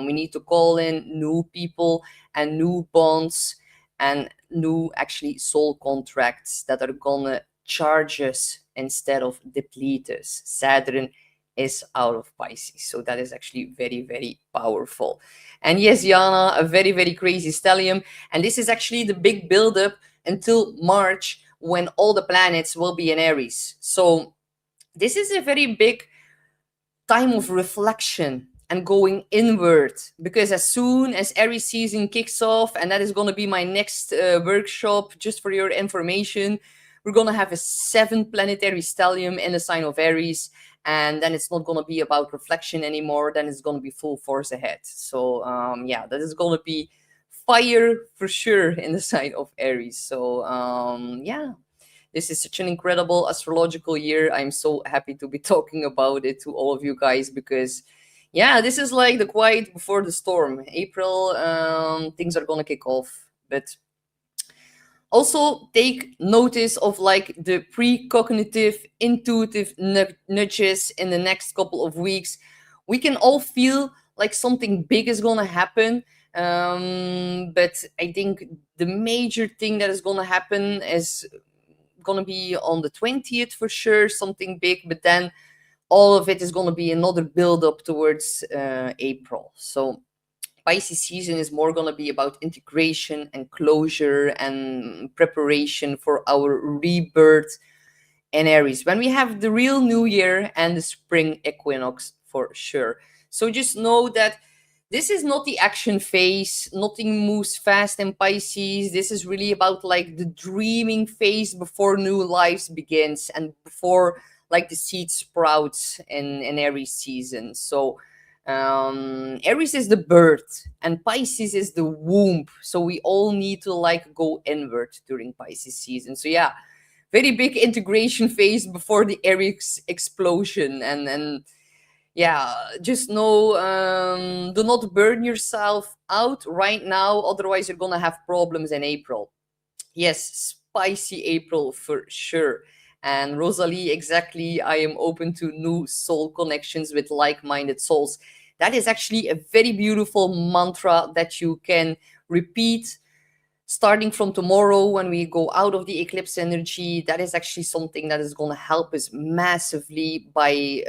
We need to call in new people and new bonds and new actually soul contracts that are gonna charge us instead of deplete us. Saturn is out of Pisces, so that is actually very, very powerful. And yes, Yana, a very, very crazy stellium, and this is actually the big buildup until March, when all the planets will be in Aries. So this is a very big time of reflection and going inward, because as soon as Aries season kicks off, and that is going to be my next workshop, just for your information, we're going to have a 7th planetary stellium in the sign of Aries, and then it's not going to be about reflection anymore. Then it's going to be full force ahead. So yeah, that is going to be fire for sure in the sign of Aries. So yeah, this is such an incredible astrological year. I'm so happy to be talking about it to all of you guys, because yeah, this is like the quiet before the storm. April, things are gonna kick off. But also take notice of like the precognitive, intuitive nudges in the next couple of weeks. We can all feel like something big is gonna happen. But I think the major thing that is gonna happen is gonna be on the 20th for sure, something big. But then all of it is gonna be another build up towards April. So Pisces season is more going to be about integration and closure and preparation for our rebirth in Aries, when we have the real new year and the spring equinox for sure. So just know that this is not the action phase. Nothing moves fast in Pisces. This is really about like the dreaming phase before new lives begins and before like the seed sprouts in Aries season. So Aries is the birth and Pisces is the womb. So we all need to like go inward during Pisces season. So yeah, very big integration phase before the Aries explosion. And yeah, just know, do not burn yourself out right now. Otherwise, you're going to have problems in April. Yes, spicy April for sure. And Rosalie, exactly, I am open to new soul connections with like-minded souls. That is actually a very beautiful mantra that you can repeat starting from tomorrow when we go out of the eclipse energy. That is actually something that is going to help us massively by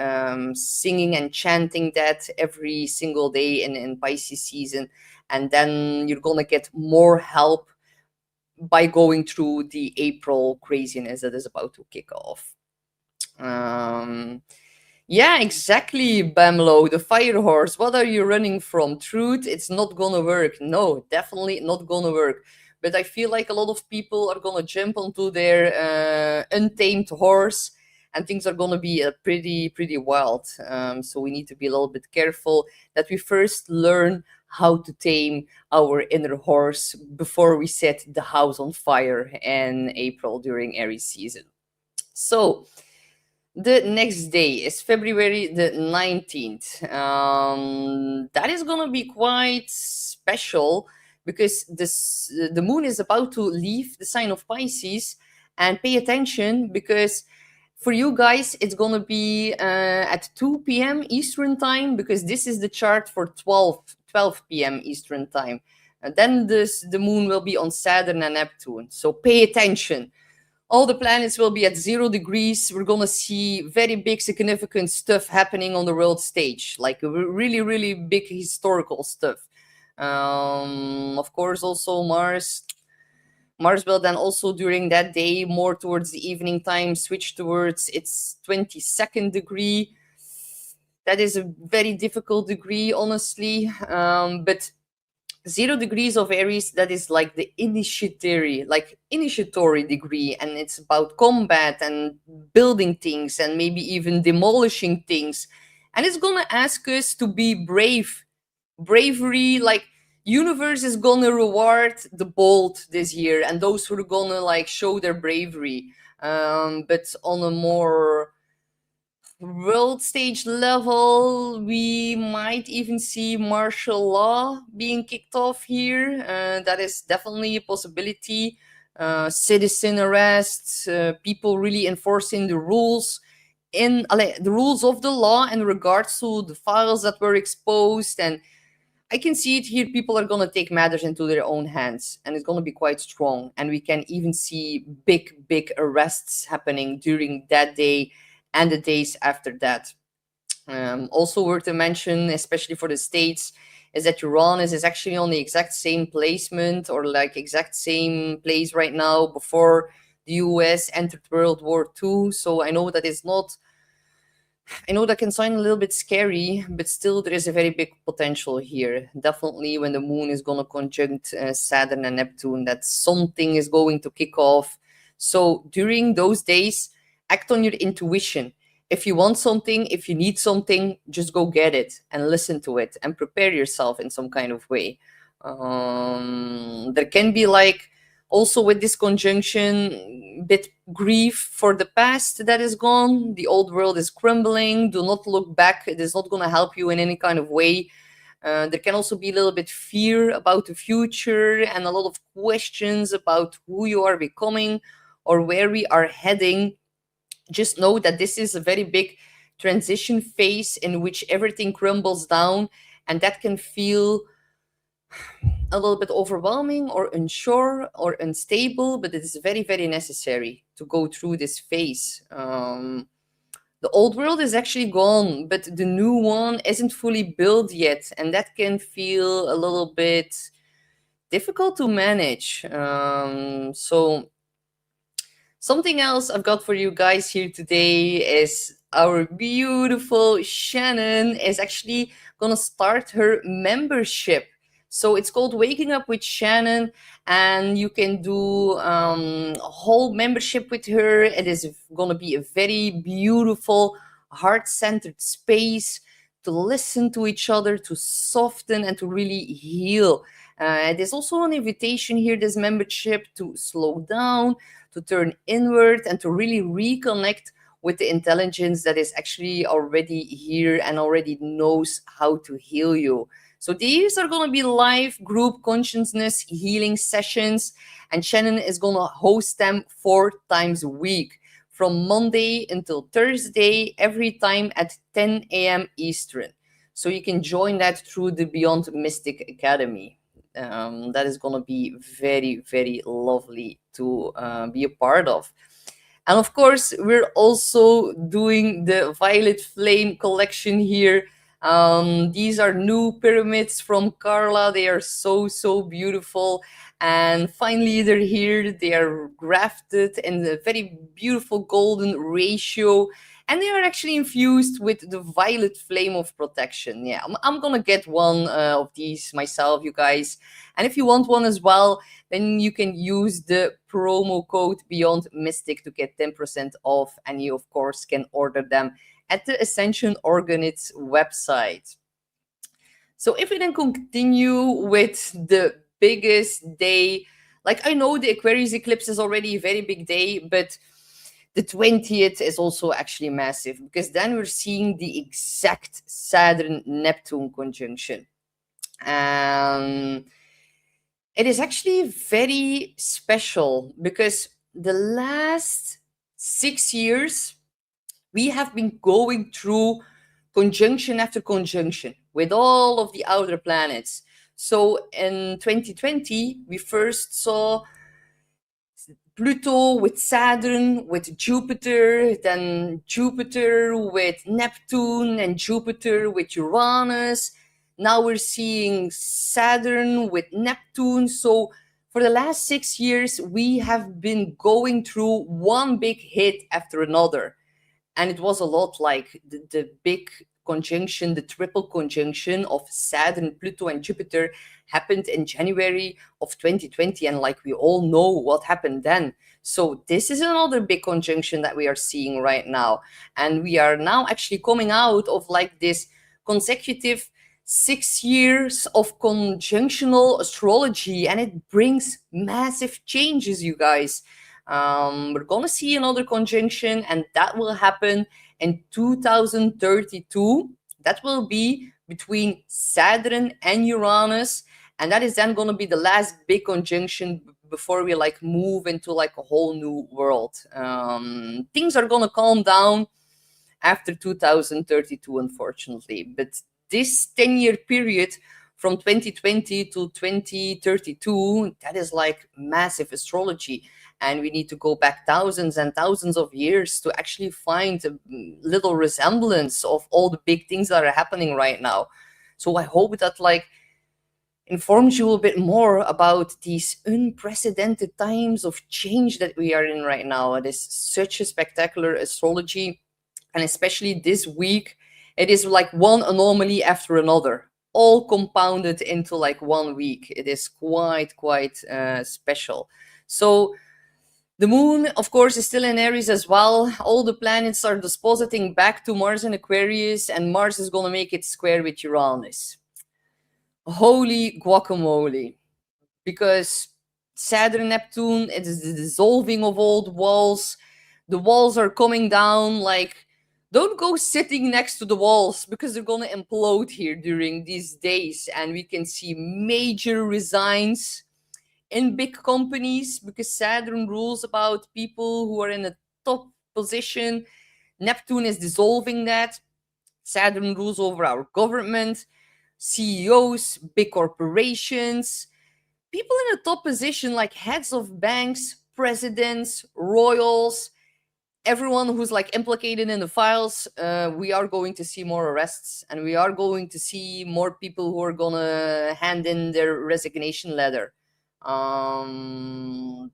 singing and chanting that every single day in Pisces season. And then you're going to get more help by going through the April craziness that is about to kick off. Yeah, exactly, Bamlo, the fire horse. What are you running from? Truth, it's not gonna work. No, definitely not gonna work. But I feel like a lot of people are gonna jump onto their untamed horse, and things are gonna be pretty wild. So we need to be a little bit careful that we first learn how to tame our inner horse before we set the house on fire in April during Aries season. So the next day is February the 19th. That is going to be quite special because the moon is about to leave the sign of Pisces. And pay attention, because for you guys, it's going to be at 2 p.m. Eastern time, because this is the chart for 12 p.m. Eastern time. And then the moon will be on Saturn and Neptune. So pay attention. All the planets will be at 0 degrees. We're going to see very big, significant stuff happening on the world stage, like really big historical stuff. Of course, also Mars will then also during that day, more towards the evening time, switch towards its 22nd degree. That is a very difficult degree, honestly. But 0 degrees of Aries, that is like the initiatory degree, and it's about combat and building things and maybe even demolishing things. And it's gonna ask us to be bravery. Like, universe is gonna reward the bold this year and those who are gonna like show their bravery. But on a more world stage level, we might even see martial law being kicked off here. That is definitely a possibility. Citizen arrests, people really enforcing the rules the rules of the law in regards to the files that were exposed. And I can see it here. People are going to take matters into their own hands, and it's going to be quite strong. And we can even see big arrests happening during that day and the days after that. Also worth to mention, especially for the States, is that Uranus is actually on the exact same placement, or like exact same place right now before the US entered World War II. So I know that can sound a little bit scary, but still there is a very big potential here. Definitely when the moon is going to conjunct Saturn and Neptune, that something is going to kick off. So during those days, act on your intuition. if you want something, if you need something, just go get it and listen to it and prepare yourself in some kind of way. There can be like also with this conjunction bit grief for the past that is gone. The old world is crumbling. Do not look back. It is not going to help you in any kind of way. There can also be a little bit fear about the future and a lot of questions about who you are becoming or where we are heading. Just know that this is a very big transition phase in which everything crumbles down, and that can feel a little bit overwhelming or unsure or unstable, but it is very, very necessary to go through this phase. The old world is actually gone, but the new one isn't fully built yet, and that can feel a little bit difficult to manage. So something else I've got for you guys here today is our beautiful Shannon is actually going to start her membership. So it's called Waking Up with Shannon, and you can do a whole membership with her. It is going to be a very beautiful, heart-centered space to listen to each other, to soften, and to really heal. There's also an invitation here, this membership, to slow down, to turn inward, and to really reconnect with the intelligence that is actually already here and already knows how to heal you. So these are going to be live group consciousness healing sessions, and Shannon is going to host them 4 times a week from Monday until Thursday, every time at 10 a.m. Eastern. So you can join that through the Beyond Mystic Academy. That is going to be very, very lovely to be a part of. And of course, we're also doing the Violet Flame collection here. These are new pyramids from Carla. They are so, so beautiful. And finally, they're here. They are grafted in a very beautiful golden ratio. And they are actually infused with the violet flame of protection. Yeah, I'm going to get one of these myself, you guys. And if you want one as well, then you can use the promo code Beyond Mystic to get 10% off. And you, of course, can order them at the Ascension Organics website. So if we then continue with the biggest day, like I know the Aquarius eclipse is already a very big day, but the 20th is also actually massive, because then we're seeing the exact Saturn-Neptune conjunction. It is actually very special because the last 6 years, we have been going through conjunction after conjunction with all of the outer planets. So in 2020, we first saw Pluto with Saturn, with Jupiter, then Jupiter with Neptune, and Jupiter with Uranus. Now we're seeing Saturn with Neptune. So for the last 6 years, we have been going through one big hit after another. And it was a lot like the big conjunction, the triple conjunction of Saturn, Pluto, and Jupiter happened in January of 2020. And like we all know what happened then. So this is another big conjunction that we are seeing right now. And we are now actually coming out of like this consecutive 6 years of conjunctional astrology. And it brings massive changes, you guys. We're going to see another conjunction, and that will happen in 2032. That will be between Saturn and Uranus, and that is then going to be the last big conjunction before we like move into like a whole new world. Things are going to calm down after 2032, unfortunately, but this 10-year period from 2020 to 2032, that is like massive astrology. And we need to go back thousands and thousands of years to actually find a little resemblance of all the big things that are happening right now. So I hope that like informs you a bit more about these unprecedented times of change that we are in right now. It is such a spectacular astrology. And especially this week, it is like one anomaly after another, all compounded into like 1 week. It is quite special. So The moon, of course, is still in Aries as well. All the planets are dispositing back to Mars in Aquarius, and Mars is going to make it square with Uranus. Holy guacamole. Because Saturn and Neptune, it is the dissolving of old walls. The walls are coming down. Like, don't go sitting next to the walls because they're going to implode here during these days. And we can see major resigns in big companies because Saturn rules about people who are in a top position. Neptune is dissolving that. Saturn rules over our government, CEOs, big corporations, people in a top position like heads of banks, presidents, royals, everyone who's like implicated in the files. We are going to see more arrests, and we are going to see more people who are gonna hand in their resignation letter.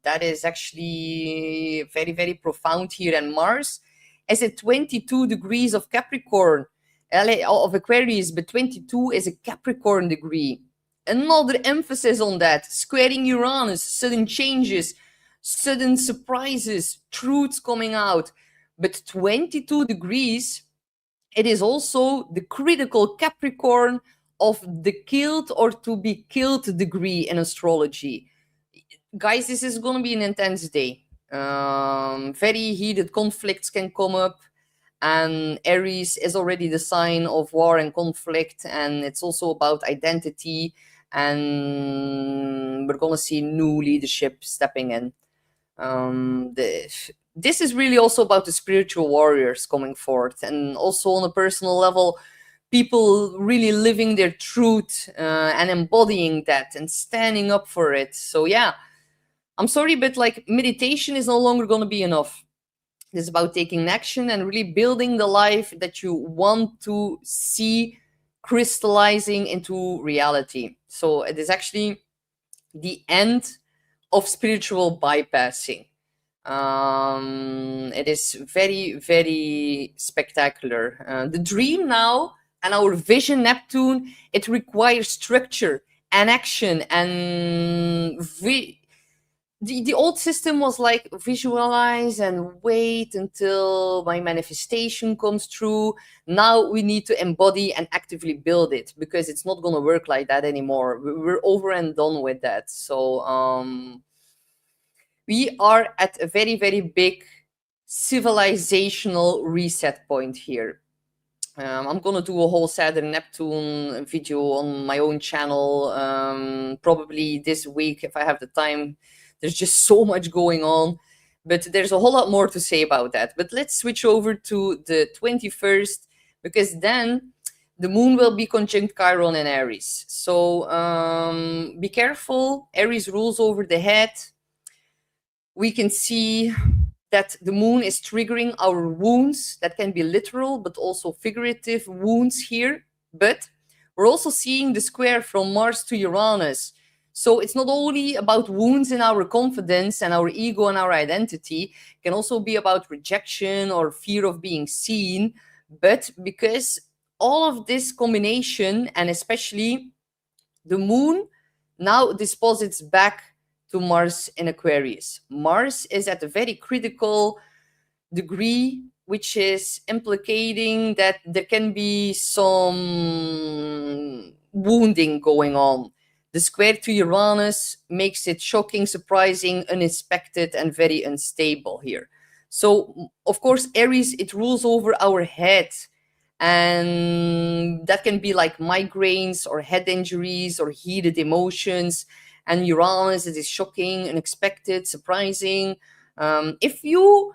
That is actually very, very profound here. And Mars is at 22 degrees of Capricorn, of Aquarius, but 22 is a Capricorn degree. Another emphasis on that, squaring Uranus, sudden changes, sudden surprises, truths coming out. But 22 degrees, it is also the critical Capricorn of the killed or to be killed degree in astrology. Guys, this is going to be an intense day. Very heated conflicts can come up, and Aries is already the sign of war and conflict, and it's also about identity, and we're going to see new leadership stepping in. This is really also about the spiritual warriors coming forth, and also on a personal level, people really living their truth and embodying that and standing up for it. So yeah, I'm sorry, but like meditation is no longer going to be enough. It's about taking action and really building the life that you want to see crystallizing into reality. So it is actually the end of spiritual bypassing. It is very, very spectacular. The dream now and our vision, Neptune, it requires structure and action. And the old system was like visualize and wait until my manifestation comes true. Now we need to embody and actively build it, because it's not going to work like that anymore. We're over and done with that. So we are at a very, very big civilizational reset point here. I'm gonna do a whole Saturn Neptune video on my own channel, probably this week if I have the time. There's just so much going on, but there's a whole lot more to say about that. But let's switch over to the 21st, because then the moon will be conjunct Chiron in Aries. So be careful. Aries rules over the head. We can see that the moon is triggering our wounds. That can be literal, but also figurative wounds here. But we're also seeing the square from Mars to Uranus. So it's not only about wounds in our confidence and our ego and our identity. It can also be about rejection or fear of being seen. But because all of this combination, and especially the moon now deposits back to Mars in Aquarius. Mars is at a very critical degree, which is implicating that there can be some wounding going on. The square to Uranus makes it shocking, surprising, unexpected, and very unstable here. So, of course, Aries, it rules over our head. And that can be like migraines or head injuries or heated emotions. And Uranus, it is shocking, unexpected, surprising. If you,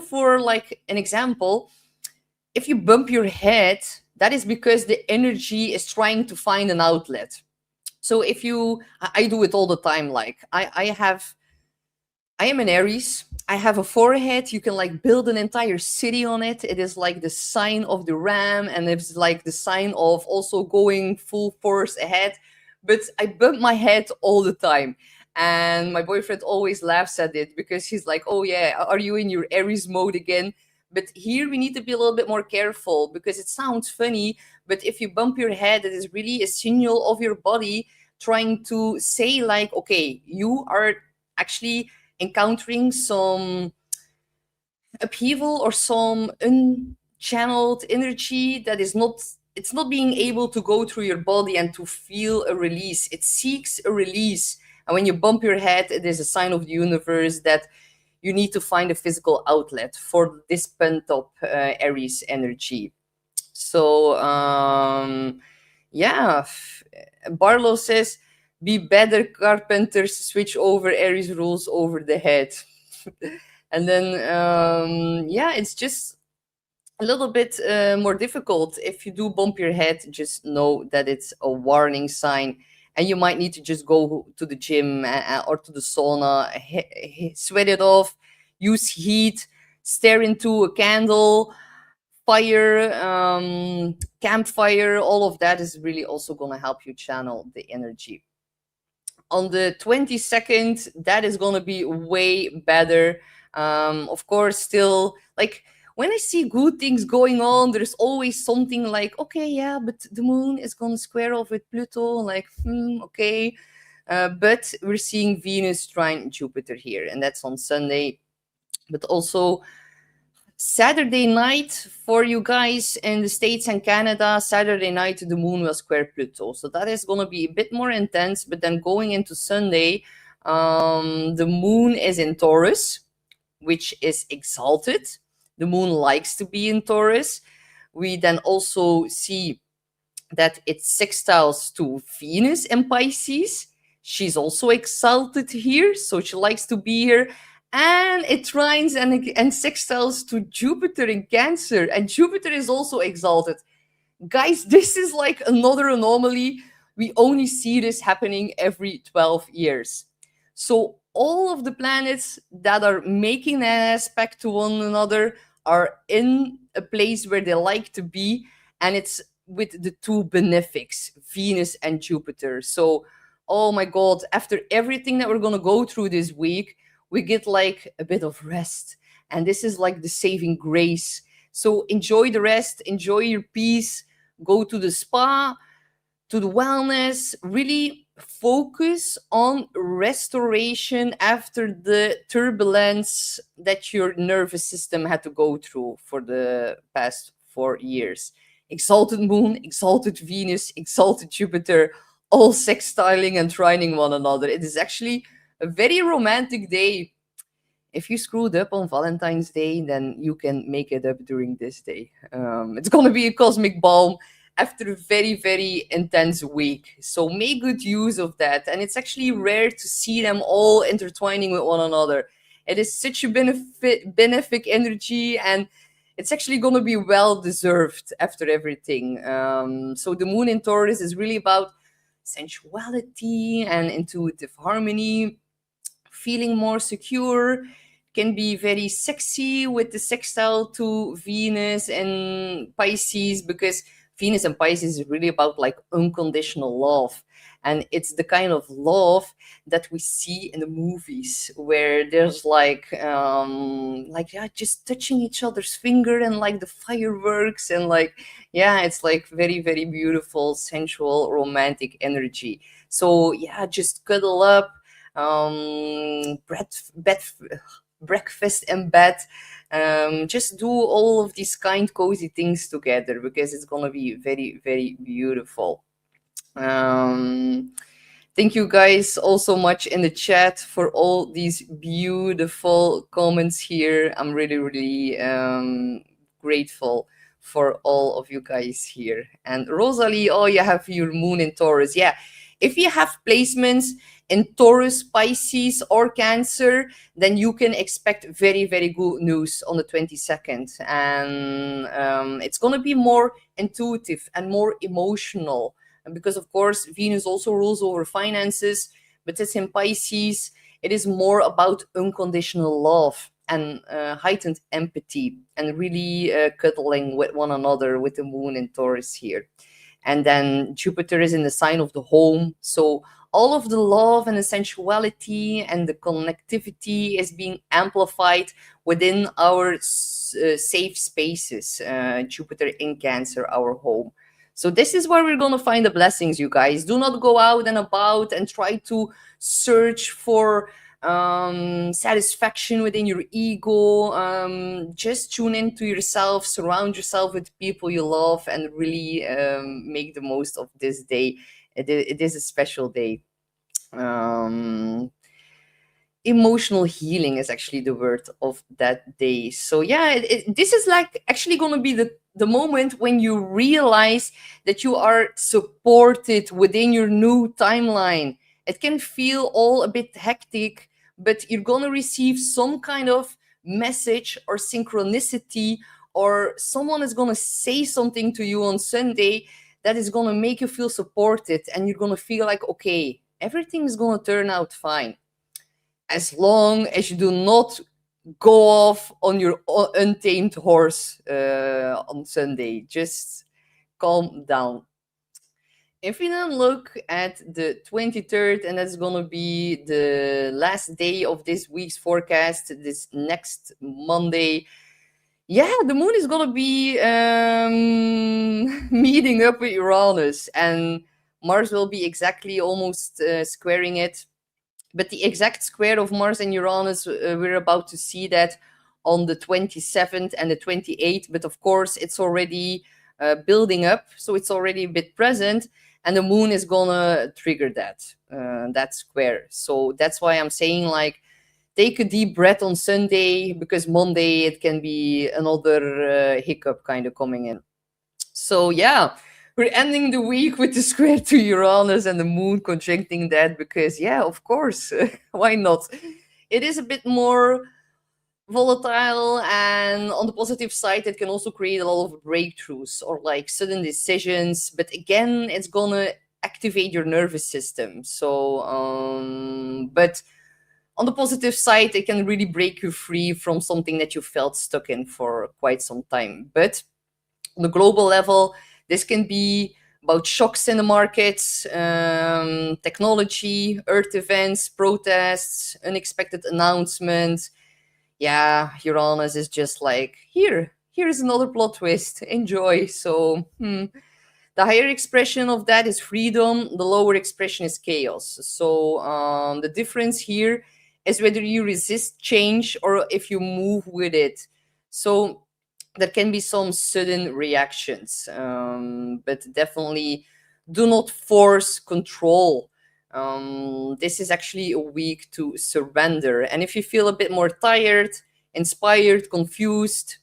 for like an example, if you bump your head, that is because the energy is trying to find an outlet. So if you, I do it all the time. Like I am an Aries. I have a forehead. You can like build an entire city on it. It is like the sign of the ram, and it's like the sign of also going full force ahead. But I bump my head all the time. And my boyfriend always laughs at it because he's like, oh yeah, are you in your Aries mode again? But here we need to be a little bit more careful, because it sounds funny, but if you bump your head, it is really a signal of your body trying to say like, okay, you are actually encountering some upheaval or some unchanneled energy that is not, it's not being able to go through your body and to feel a release. It seeks a release. And when you bump your head, it is a sign of the universe that you need to find a physical outlet for this pent up Aries energy. So yeah, Barlow says, be better carpenters, switch over Aries rules over the head. And then yeah, it's just a little bit more difficult. If you do bump your head, just know that it's a warning sign, and you might need to just go to the gym or to the sauna, sweat it off, use heat, stare into a candle, fire, campfire. All of that is really also going to help you channel the energy. On the 22nd, that is going to be way better. Of course, still, like, when I see good things going on, there's always something like, okay, yeah, but the moon is going to square off with Pluto. Like, okay. But we're seeing Venus trine Jupiter here, and that's on Sunday. But also, Saturday night for you guys in the States and Canada, Saturday night the moon will square Pluto. So that is going to be a bit more intense. But then going into Sunday, the moon is in Taurus, which is exalted. The moon likes to be in Taurus. We then also see that it sextiles to Venus in Pisces. She's also exalted here, so she likes to be here. And it trines and sextiles to Jupiter in Cancer, and Jupiter is also exalted. Guys, this is like another anomaly. We only see this happening every 12 years. So all of the planets that are making an aspect to one another are in a place where they like to be, and it's with the two benefics, Venus and Jupiter. So, oh my God, after everything that we're going to go through this week, we get like a bit of rest. And this is like the saving grace. So enjoy the rest, enjoy your peace, go to the spa, to the wellness, really focus on restoration after the turbulence that your nervous system had to go through for the past 4 years. Exalted moon, exalted Venus, exalted Jupiter, all sextiling and trining one another. It is actually a very romantic day. If you screwed up on Valentine's Day, then you can make it up during this day. It's going to be a cosmic balm after a very, very intense week. So make good use of that. And it's actually rare to see them all intertwining with one another. It is such a benefic energy, and it's actually going to be well deserved after everything. So the moon in Taurus is really about sensuality and intuitive harmony, feeling more secure, can be very sexy with the sextile to Venus and Pisces, because Venus and Pisces is really about like unconditional love. And it's the kind of love that we see in the movies where there's like yeah, just touching each other's finger and like the fireworks and like, yeah, it's like very, very beautiful, sensual, romantic energy. So yeah, just cuddle up, breakfast in bed. Just do all of these kind, cozy things together, because it's gonna be very, very beautiful. Thank you guys all so much in the chat for all these beautiful comments here. I'm really, really grateful for all of you guys here. And Rosalie, oh, you have your moon in Taurus. Yeah, if you have placements in Taurus, Pisces, or Cancer, then you can expect very, very good news on the 22nd. And it's going to be more intuitive and more emotional. And because, of course, Venus also rules over finances, but it's in Pisces. It is more about unconditional love and heightened empathy and really cuddling with one another with the moon in Taurus here. And then Jupiter is in the sign of the home. So all of the love and the sensuality and the connectivity is being amplified within our safe spaces. Jupiter in Cancer, our home. So this is where we're going to find the blessings, you guys. Do not go out and about and try to search for satisfaction within your ego. Just tune into yourself, surround yourself with people you love, and really make the most of this day. It is a special day. um Emotional healing is actually the word of that day. So yeah, this is like actually going to be the moment when you realize that you are supported within your new timeline. It can feel all a bit hectic, but you're going to receive some kind of message or synchronicity, or someone is going to say something to you on Sunday that is going to make you feel supported, and you're going to feel like, okay, everything is going to turn out fine, as long as you do not go off on your untamed horse on Sunday. Just calm down. If we then look at the 23rd, and that's going to be the last day of this week's forecast, this next Monday, yeah, the moon is going to be meeting up with Uranus, and Mars will be exactly almost squaring it. But the exact square of Mars and Uranus, we're about to see that on the 27th and the 28th. But of course, it's already building up, so it's already a bit present, and the moon is gonna trigger that square. So that's why I'm saying, like, take a deep breath on Sunday, because Monday it can be another hiccup kind of coming in. So yeah, we're ending the week with the square to Uranus and the moon conjuncting that, because yeah, of course, why not? It is a bit more volatile, and on the positive side, it can also create a lot of breakthroughs or like sudden decisions. But again, it's gonna activate your nervous system. So, but on the positive side, it can really break you free from something that you felt stuck in for quite some time. But on the global level, this can be about shocks in the markets, technology, earth events, protests, unexpected announcements. Yeah, Uranus is just like, here's another plot twist. Enjoy. So, the higher expression of that is freedom, the lower expression is chaos. So, the difference here is whether you resist change or if you move with it. So, there can be some sudden reactions, but definitely do not force control. This is actually a week to surrender. And if you feel a bit more tired, inspired, confused,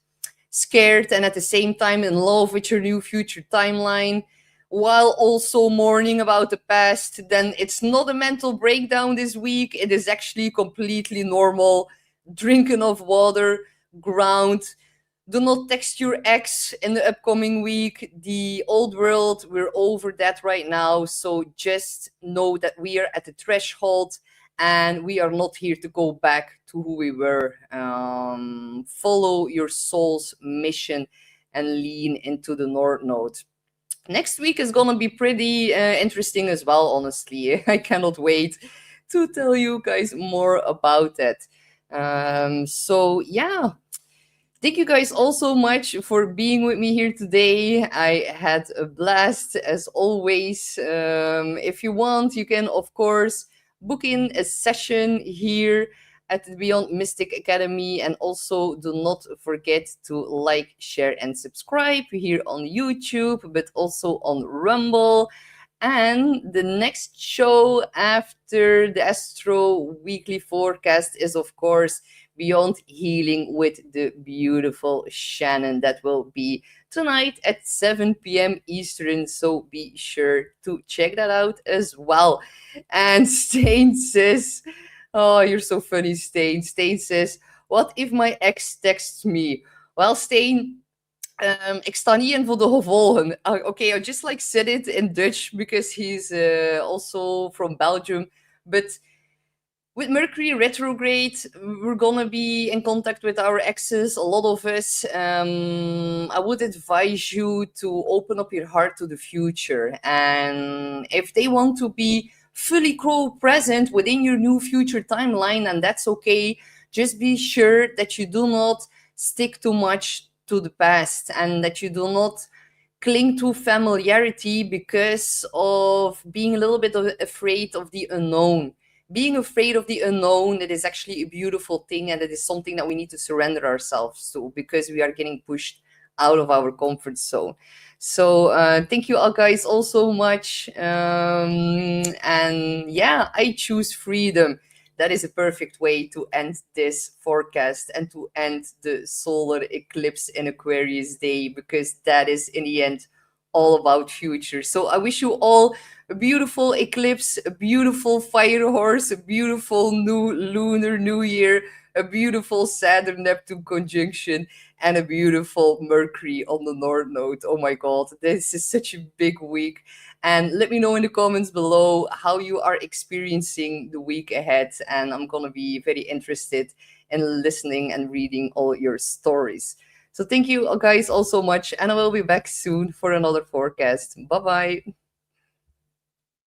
scared, and at the same time in love with your new future timeline, while also mourning about the past, then it's not a mental breakdown this week. It is actually completely normal. Drink enough water, ground. Do not text your ex in the upcoming week. The old world, we're over that right now. So just know that we are at the threshold, and we are not here to go back to who we were. Follow your soul's mission and lean into the North Node. Next week is gonna be pretty interesting as well, honestly. I cannot wait to tell you guys more about that. So yeah, thank you guys all so much for being with me here today. I had a blast as always. If you want, you can, of course, book in a session here at the Beyond Mystic Academy. And also, do not forget to like, share, and subscribe here on YouTube, but also on Rumble. And the next show after the Astro weekly forecast is, of course, Beyond Healing with the beautiful Shannon. That will be tonight at 7 p.m. Eastern. So be sure to check that out as well. And Stain says, oh, you're so funny, Stain. Stain says, what if my ex texts me? Well, Stain, ik sta niet in voor de gevolgen. Okay, I just like said it in Dutch because he's also from Belgium. But with Mercury retrograde, we're gonna be in contact with our exes, a lot of us. I would advise you to open up your heart to the future. And if they want to be fully co-present within your new future timeline, and that's okay, just be sure that you do not stick too much to the past, and that you do not cling to familiarity because of being a little bit afraid of the unknown. being afraid of the unknown, it is actually a beautiful thing, and it is something that we need to surrender ourselves to, because we are getting pushed out of our comfort zone. So thank you all guys all so much. And yeah, I choose freedom. That is a perfect way to end this forecast and to end the solar eclipse in Aquarius day, because that is in the end all about future. So I wish you all a beautiful eclipse, a beautiful fire horse, a beautiful new lunar new year, a beautiful Saturn Neptune conjunction, and a beautiful Mercury on the North Node. Oh my God, this is such a big week. And let me know in the comments below how you are experiencing the week ahead. And I'm going to be very interested in listening and reading all your stories. So thank you guys all so much. And I will be back soon for another forecast. Bye bye.